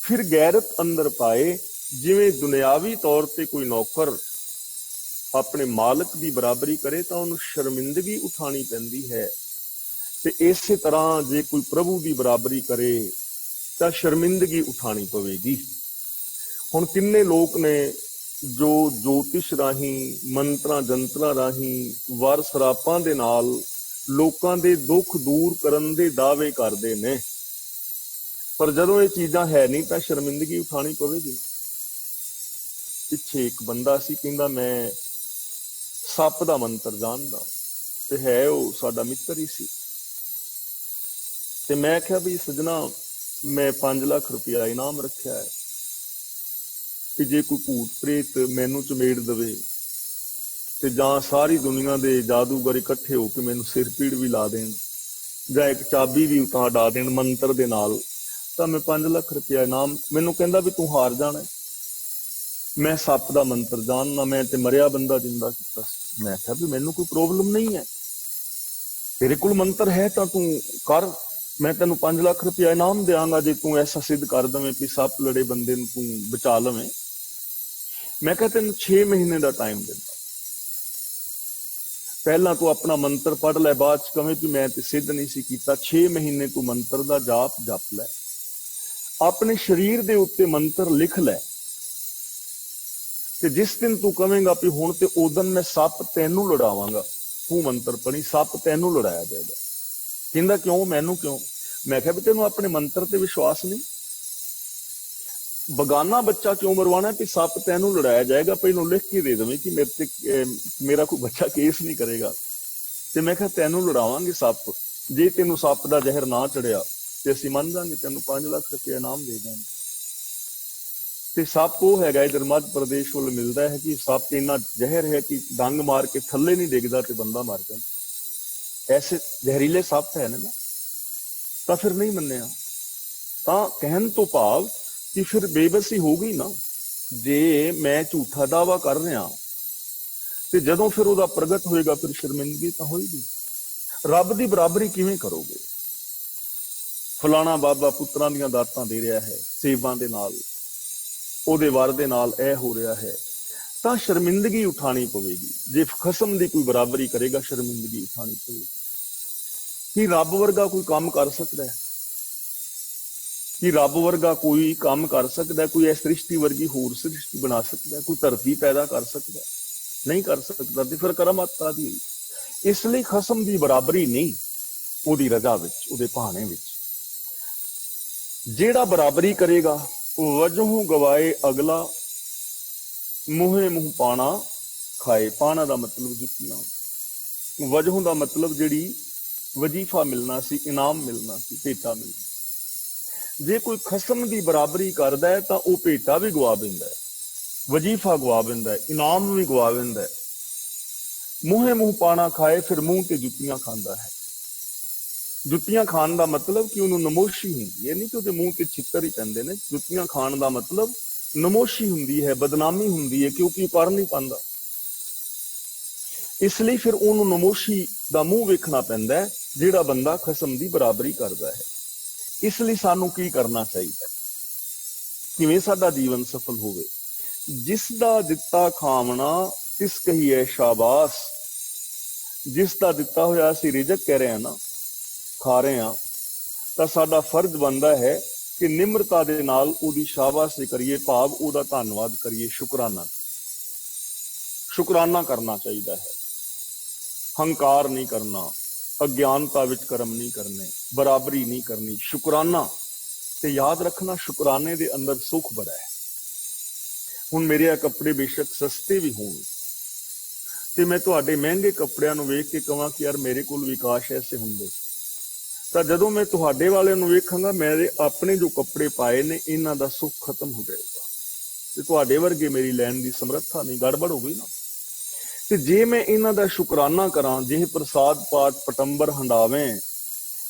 ਫਿਰ ਗੈਰਤ ਅੰਦਰ ਪਾਏ। ਜਿਵੇਂ ਦੁਨਿਆਵੀ ਤੌਰ ਤੇ ਕੋਈ ਨੌਕਰ ਆਪਣੇ ਮਾਲਕ ਦੀ ਬਰਾਬਰੀ ਕਰੇ ਤਾਂ ਉਹਨੂੰ ਸ਼ਰਮਿੰਦਗੀ ਉਠਾਣੀ ਪੈਂਦੀ ਹੈ, ਤੇ ਇਸੇ ਤਰ੍ਹਾਂ ਜੇ ਕੋਈ ਪ੍ਰਭੂ ਦੀ ਬਰਾਬਰੀ ਕਰੇ ਤਾਂ ਸ਼ਰਮਿੰਦਗੀ ਉਠਾਣੀ ਪਵੇਗੀ। ਹੁਣ ਕਿੰਨੇ ਲੋਕ ਨੇ ਜੋ ਜੋਤਿਸ਼ ਰਾਹੀਂ, ਮੰਤਰਾਂ ਜੰਤਰਾਂ ਰਾਹੀਂ, ਵਾਰ ਸਰਾਪਾਂ ਦੇ ਨਾਲ ਲੋਕਾਂ ਦੇ ਦੁੱਖ ਦੂਰ ਕਰਨ ਦੇ ਦਾਅਵੇ ਕਰਦੇ ਨੇ, ਪਰ ਜਦੋਂ ਇਹ ਚੀਜ਼ਾਂ ਹੈ ਨਹੀਂ ਤਾਂ ਸ਼ਰਮਿੰਦਗੀ ਉਠਾਣੀ ਪਵੇਗੀ। ਪਿੱਛੇ ਇੱਕ ਬੰਦਾ ਸੀ, ਕਹਿੰਦਾ ਮੈਂ ਸੱਪ ਦਾ ਮੰਤਰ ਜਾਣਦਾ, ਤੇ ਹੈ ਉਹ ਸਾਡਾ ਮਿੱਤਰ ਹੀ ਸੀ। ਤੇ ਮੈਂ ਕਿਹਾ ਵੀ ਸਜਣਾ, ਮੈਂ 5 ਲੱਖ ਰੁਪਇਆ ਇਨਾਮ ਰੱਖਿਆ ਹੈ ਕਿ ਜੇ ਕੋਈ ਭੂਤ ਪ੍ਰੇਤ ਮੈਨੂੰ ਚਮੇੜ ਦੇਵੇ, ਤੇ ਜਾਂ ਸਾਰੀ ਦੁਨੀਆ ਦੇ ਜਾਦੂਗਰ ਇਕੱਠੇ ਹੋ ਕੇ ਮੈਨੂੰ ਸਿਰ ਪੀੜ ਵੀ ਲਾ ਦੇਣ, ਜਾਂ ਇੱਕ ਚਾਬੀ ਵੀ ਉਤਾਂ ਡਾ ਦੇਣ ਮੰਤਰ ਦੇ ਨਾਲ, ਤਾਂ ਮੈਂ 5 ਲੱਖ ਰੁਪਇਆ ਇਨਾਮ। ਮੈਨੂੰ ਕਹਿੰਦਾ ਵੀ ਤੂੰ ਹਾਰ ਜਾਣਾ, ਮੈਂ ਸੱਪ ਦਾ ਮੰਤਰ ਜਾਣਨਾ, ਮੈਂ ਤੇ ਮਰਿਆ ਬੰਦਾ ਜਿੰਦਾ ਕੀਤਾ। ਮੈਂ ਕਿਹਾ ਵੀ ਮੈਨੂੰ ਕੋਈ ਪ੍ਰੋਬਲਮ ਨਹੀਂ ਹੈ, ਤੇਰੇ ਕੋਲ ਮੰਤਰ ਹੈ ਤਾਂ ਤੂੰ ਕਰ, मैं तेन 5 लाख रुपया इनाम देंगा जे तू ऐसा सिद्ध कर दवें कि सप लड़े बंदे तू बचा लवें। मैं कहा तेन 6 महीने का टाइम देना, पहला तू अपना मंत्र पढ़ लै, बाद च कवें कि मैं ते सिद्ध नहीं सी कीता। 6 महीने तू मंत्र का जाप जप लै, अपने शरीर के उत्ते मंत्र लिख लै, ते जिस दिन तू कवेंगा भी हुण ते उदन मैं सप तैनू लड़ावांगा, तू मंत्र पढ़ी, सप तैनू लड़ाया जाएगा। कहंदा क्यों, मैनू क्यों? मैं कहा भी तेनू अपने मंत्र ते विश्वास नहीं, बगाना बच्चा क्यों मरवाना कि सप तैनू लड़ाया जाएगा, पहलों लिख के दे देवें कि मेरा कोई बच्चा केस नहीं करेगा। ते मैं कहा तैनू लड़ावांगे सप, जे तेनू सप दा जहर ना चढ़िया ते असीं मन जांगे, तैनू 5 लाख रुपया इनाम दे देंगे। ते सप वो हैगा इधर मध्य प्रदेश वाल मिलता है कि सप इन्ना जहर है कि डंग मार के थले नहीं डिगदा ते बंदा मर जाए, ऐसे जहरीले सप है ना। तो फिर नहीं मन्निया, तो कहन तो भाव कि फिर बेबसी हो गई ना, जे मैं झूठा दावा कर रहा ते जदों फिर उहदा प्रगट होएगा फिर शर्मिंदगी तो होएगी। रब दी बराबरी किवें करोगे? फलाना बाबा पुत्रां दीयां दातां दे रहा है, सेवां दे नाल ਉਹਦੇ ਵਰ ਦੇ ਨਾਲ ਇਹ ਹੋ ਰਿਹਾ ਹੈ, ਤਾਂ ਸ਼ਰਮਿੰਦਗੀ ਉਠਾਣੀ ਪਵੇਗੀ। ਜੇ ਖਸਮ ਦੀ ਕੋਈ ਬਰਾਬਰੀ ਕਰੇਗਾ ਸ਼ਰਮਿੰਦਗੀ ਉਠਾਣੀ ਪਵੇਗੀ। ਕੀ ਰੱਬ ਵਰਗਾ ਕੋਈ ਕੰਮ ਕਰ ਸਕਦਾ ਹੈ? ਕੀ ਰੱਬ ਵਰਗਾ ਕੋਈ ਕੰਮ ਕਰ ਸਕਦਾ? ਕੋਈ ਇਸ ਸ੍ਰਿਸ਼ਟੀ ਵਰਗੀ ਹੋਰ ਸ੍ਰਿਸ਼ਟੀ ਬਣਾ ਸਕਦਾ? ਕੋਈ ਧਰਤੀ ਪੈਦਾ ਕਰ ਸਕਦਾ? ਨਹੀਂ ਕਰ ਸਕਦਾ। ਤੇ ਫਿਰ ਕਰਮਾਤਾ ਦੀ ਇਸ ਲਈ ਖਸਮ ਦੀ ਬਰਾਬਰੀ ਨਹੀਂ, ਉਹਦੀ ਰਜ਼ਾ ਵਿੱਚ, ਉਹਦੇ ਭਾਣੇ ਵਿੱਚ। ਜਿਹੜਾ ਬਰਾਬਰੀ ਕਰੇਗਾ वजहू गवाए अगला, मुहे मुंह पाना खाए। पाना का मतलब जुतियां, वजहू का मतलब जिहड़ी वजीफा मिलना सी, इनाम मिलना सी, भेटा मिलना। जे कोई खसम की बराबरी करदा है तो वह भेटा भी गवा बैठा है, वजीफा गवा बैठा है, इनाम भी गवा बैठा है। मुहे मुंह पाना खाए, फिर मुंह ते जुतियां खांदा है। जुतियां खान का मतलब कि उन्होंने नमोशी होंगी है, नहीं कि उसके मुंह के छितर ही पैंदे ने। जुतियां खान का मतलब नमोशी होंगी है, बदनामी होंगी है, क्योंकि कर नहीं पाता, इसलिए फिर उन्होंने नमोशी का मुंह वेखना पैंदा है जिहड़ा बंदा खसम की बराबरी करता है। इसलिए सानू की करना चाहिए, किवें साडा जीवन सफल होवे? जिसदा दिता खावना तिस कहिए शाबाश। जिसदा दिता होया असीं रिजक कह रहे हैं ना, खा रहे हैं, तो साडा फर्ज बनता है कि निम्रता दे नाल उहदी शाबाशी करिए, भाव उहदा धन्नवाद करिए, शुकराना करना चाहिए है। हंकार नहीं करना, अज्ञानता विच कर्म नहीं करने, बराबरी नहीं करनी, शुकराना। ते याद रखना शुकराने दे अंदर सुख बड़ा है। हुण मेरे कपड़े बेशक सस्ते भी होण ते मैं तुहाडे महंगे कपड़ियां नूं वेख के कहां कि यार मेरे कोल भी काश ऐसे हुंदे, तो जदों मैं तुहाडे वाले नूं वेखांगा, मेरे अपने जो कपड़े पाए ने इन्हां दा सुख खत्म हो जाएगा, ते तुहाडे वर्गे मेरी लैण दी समर्था नहीं, गड़बड़ हो गई ना। ते जे मैं इन्हां दा शुकराना करां, जे प्रसाद पाठ पटंबर हंडावें,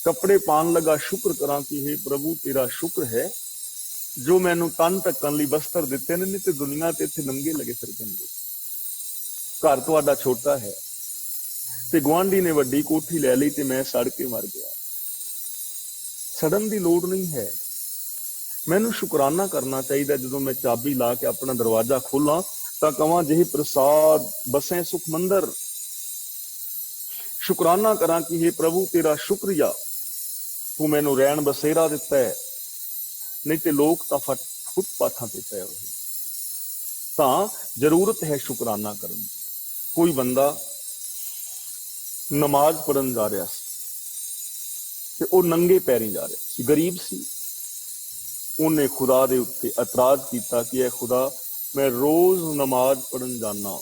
कपड़े पान लगा शुक्र करां कि हे प्रभु तेरा शुक्र है जो मैनू तन ढकण लई वस्त्र दिते ने, नहीं ते दुनिया ते इत्थे नंगे लगे फिरदे ने। घर तुहाडा छोटा है ते गुआंढी ने वड्डी कोठी लै लई ते मैं सड़ के मर गया। सड़न की लोड़ नहीं है, मैनू शुकराना करना चाहिए। जो मैं चाबी ला के अपना दरवाजा खोला तो कहां जिही प्रसाद बसें सुख मंदिर, शुकराना करा कि हे प्रभु तेरा शुक्रिया, तू मैनू रहन बसेरा दिता है, नहीं तो लोग तो फुटपाथां ते पए होए। तां जरूरत है शुकराना करने की। कोई बंदा नमाज पढ़न जा रहा ते वो नंगे पैरी जा रहा सी, गरीब सी। उन्हें खुदा दे उत्ते एतराज किया कि खुदा मैं रोज नमाज पढ़न जाना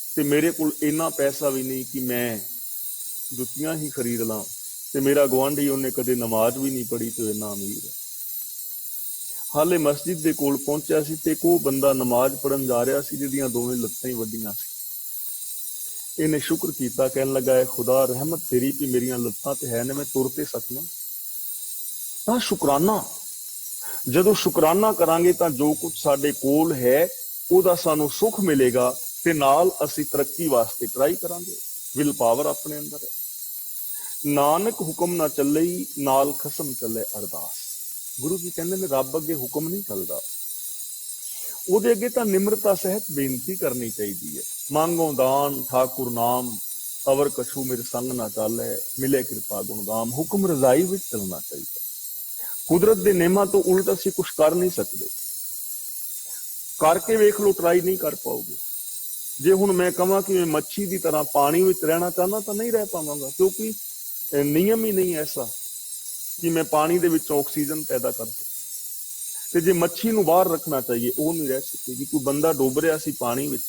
ते मेरे को इन्ना पैसा भी नहीं कि मैं जुतियां ही खरीद ला, ते मेरा गुआंढी उन्हें कदे नमाज भी नहीं पढ़ी तो इन्ना अमीर है। हाले मस्जिद के कोल पहुंचा सी ते को बंदा नमाज पढ़न जा रहा सी जिहदियां दोवें लत्तां ही वड्डियां सी। इन्हें शुक्र किया, कहन लगा है खुदा रहमत तेरी कि मेरियां लत्तां ते है ने, मैं तुर ते सकना। तां शुकराना, जदों शुकराना करांगे तां जो कुछ साडे कोल है उहदा सानू सुख मिलेगा ते नाल असीं तरक्की वास्ते ट्राई करांगे। विल पावर अपने अंदर है। ਨਾਨਕ ਹੁਕਮ ਨਾ ਚੱਲਈ ਨਾਲ ਖਸਮ ਚੱਲੇ ਅਰਦਾਸ। ਗੁਰੂ ਜੀ ਕਹਿੰਦੇ ਨੇ ਰੱਬ ਅੱਗੇ ਹੁਕਮ ਨਹੀਂ ਚੱਲਦਾ, ਉਹਦੇ ਅੱਗੇ ਤਾਂ ਨਿਮਰਤਾ ਸਹਿਤ ਬੇਨਤੀ ਕਰਨੀ ਚਾਹੀਦੀ ਹੈ। ਮੰਗੋ ਦਾਨ ਠਾਕੁਰ ਨਾਮ, ਅਵਰ ਕਛੂ ਮੇਰੇ ਸੰਗ ਨਾ ਚਾਲੇ, ਮਿਲੇ ਕਿਰਪਾ ਗੁਣਗਾਮ। ਹੁਕਮ ਰਜ਼ਾਈ ਵਿੱਚ ਚੱਲਣਾ ਚਾਹੀਦਾ। ਕੁਦਰਤ ਦੇ ਨਿਯਮਾਂ ਤੋਂ ਉਲਟ ਅਸੀਂ ਕੁਝ ਕਰ ਨਹੀਂ ਸਕਦੇ। ਕਰਕੇ ਵੇਖ ਲਓ, ਟਰਾਈ ਨਹੀਂ ਕਰ ਪਾਓਗੇ। ਜੇ ਹੁਣ ਮੈਂ ਕਹਾਂ ਕਿ ਮੈਂ ਮੱਛੀ ਦੀ ਤਰ੍ਹਾਂ ਪਾਣੀ ਵਿੱਚ ਰਹਿਣਾ ਚਾਹੁੰਦਾ ਤਾਂ ਨਹੀਂ ਰਹਿ ਪਾਵਾਂਗਾ, ਕਿਉਂਕਿ ਨਿਯਮ ਹੀ ਨਹੀਂ ਐਸਾ ਕਿ ਮੈਂ ਪਾਣੀ ਦੇ ਵਿੱਚੋਂ ਆਕਸੀਜਨ ਪੈਦਾ ਕਰ ਸਕਾਂ। ਤੇ ਜੇ ਮੱਛੀ ਨੂੰ ਬਾਹਰ ਰੱਖਣਾ ਚਾਹੀਏ, ਉਹ ਨਹੀਂ ਰਹਿ ਸਕੇਗੀ। ਕੋਈ ਬੰਦਾ ਡੁੱਬ ਰਿਹਾ ਸੀ ਪਾਣੀ ਵਿੱਚ,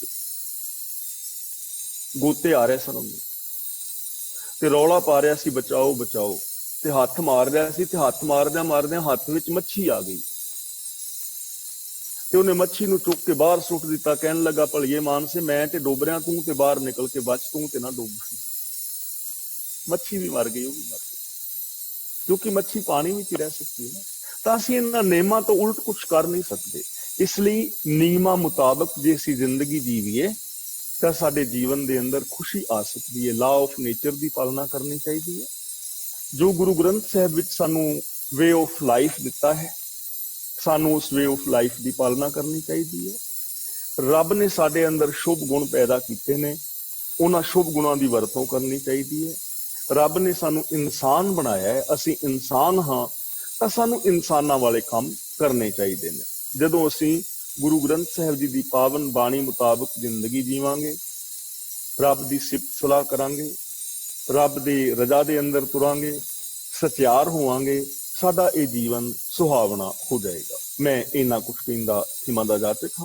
ਗੋਤੇ ਆ ਰਹੇ ਸਨ ਉਹਨੂੰ, ਤੇ ਰੌਲਾ ਪਾ ਰਿਹਾ ਸੀ ਬਚਾਓ ਬਚਾਓ, ਤੇ ਹੱਥ ਮਾਰ ਰਿਹਾ ਸੀ, ਤੇ ਹੱਥ ਮਾਰਦਿਆਂ ਮਾਰਦਿਆਂ ਹੱਥ ਵਿੱਚ ਮੱਛੀ ਆ ਗਈ, ਤੇ ਉਹਨੇ ਮੱਛੀ ਨੂੰ ਚੁੱਕ ਕੇ ਬਾਹਰ ਸੁੱਟ ਦਿੱਤਾ। ਕਹਿਣ ਲੱਗਾ ਭਲੀਏ ਮਾਨਸੇ, ਮੈਂ ਤੇ ਡੁੱਬ ਰਿਹਾ, ਤੂੰ ਤੇ ਬਾਹਰ ਨਿਕਲ ਕੇ ਬਚ, ਤੂੰ ਤੇ ਨਾ ਡੁੱਬ। ਮੱਛੀ ਵੀ ਮਰ ਗਈ, ਉਹ ਵੀ ਮਰ ਗਈ, ਕਿਉਂਕਿ ਮੱਛੀ ਪਾਣੀ ਵਿੱਚ ਹੀ ਰਹਿ ਸਕਦੀ ਹੈ ਨਾ। ਤਾਂ ਅਸੀਂ ਇਹਨਾਂ ਨਿਯਮਾਂ ਤੋਂ ਉਲਟ ਕੁਝ ਕਰ ਨਹੀਂ ਸਕਦੇ। ਇਸ ਲਈ ਨਿਯਮਾਂ ਮੁਤਾਬਕ ਜੇ ਅਸੀਂ ਜ਼ਿੰਦਗੀ ਜੀਵੀਏ ਤਾਂ ਸਾਡੇ ਜੀਵਨ ਦੇ ਅੰਦਰ ਖੁਸ਼ੀ ਆ ਸਕਦੀ ਹੈ। ਲਾ ਆਫ ਨੇਚਰ ਦੀ ਪਾਲਣਾ ਕਰਨੀ ਚਾਹੀਦੀ ਹੈ। ਜੋ ਗੁਰੂ ਗ੍ਰੰਥ ਸਾਹਿਬ ਵਿੱਚ ਸਾਨੂੰ ਵੇ ਆਫ ਲਾਈਫ ਦਿੱਤਾ ਹੈ, ਸਾਨੂੰ ਉਸ ਵੇ ਆਫ ਲਾਈਫ ਦੀ ਪਾਲਣਾ ਕਰਨੀ ਚਾਹੀਦੀ ਹੈ। ਰੱਬ ਨੇ ਸਾਡੇ ਅੰਦਰ ਸ਼ੁਭ ਗੁਣ ਪੈਦਾ ਕੀਤੇ ਨੇ, ਉਹਨਾਂ ਸ਼ੁਭ ਗੁਣਾਂ ਦੀ ਵਰਤੋਂ ਕਰਨੀ ਚਾਹੀਦੀ ਹੈ। ਰੱਬ ਨੇ ਸਾਨੂੰ ਇਨਸਾਨ ਬਣਾਇਆ ਹੈ, ਅਸੀਂ ਇਨਸਾਨ ਹਾਂ ਤਾਂ ਸਾਨੂੰ ਇਨਸਾਨਾਂ ਵਾਲੇ ਕੰਮ ਕਰਨੇ ਚਾਹੀਦੇ ਨੇ। ਜਦੋਂ ਅਸੀਂ ਗੁਰੂ ਗ੍ਰੰਥ ਸਾਹਿਬ ਜੀ ਦੀ ਪਾਵਨ ਬਾਣੀ ਮੁਤਾਬਕ ਜ਼ਿੰਦਗੀ ਜੀਵਾਂਗੇ, ਰੱਬ ਦੀ ਸਿਫਤ ਸਲਾਹ ਕਰਾਂਗੇ, ਰੱਬ ਦੀ ਰਜ਼ਾ ਦੇ ਅੰਦਰ ਤੁਰਾਂਗੇ, ਸਚਿਆਰ ਹੋਵਾਂਗੇ, ਸਾਡਾ ਇਹ ਜੀਵਨ ਸੁਹਾਵਣਾ ਹੋ ਜਾਏਗਾ। ਮੈਂ ਇੰਨਾ ਕੁਝ ਕਹਿੰਦਾ ਸਿਮਾ ਦਾ ਜਾਚਕ ਹਾਂ।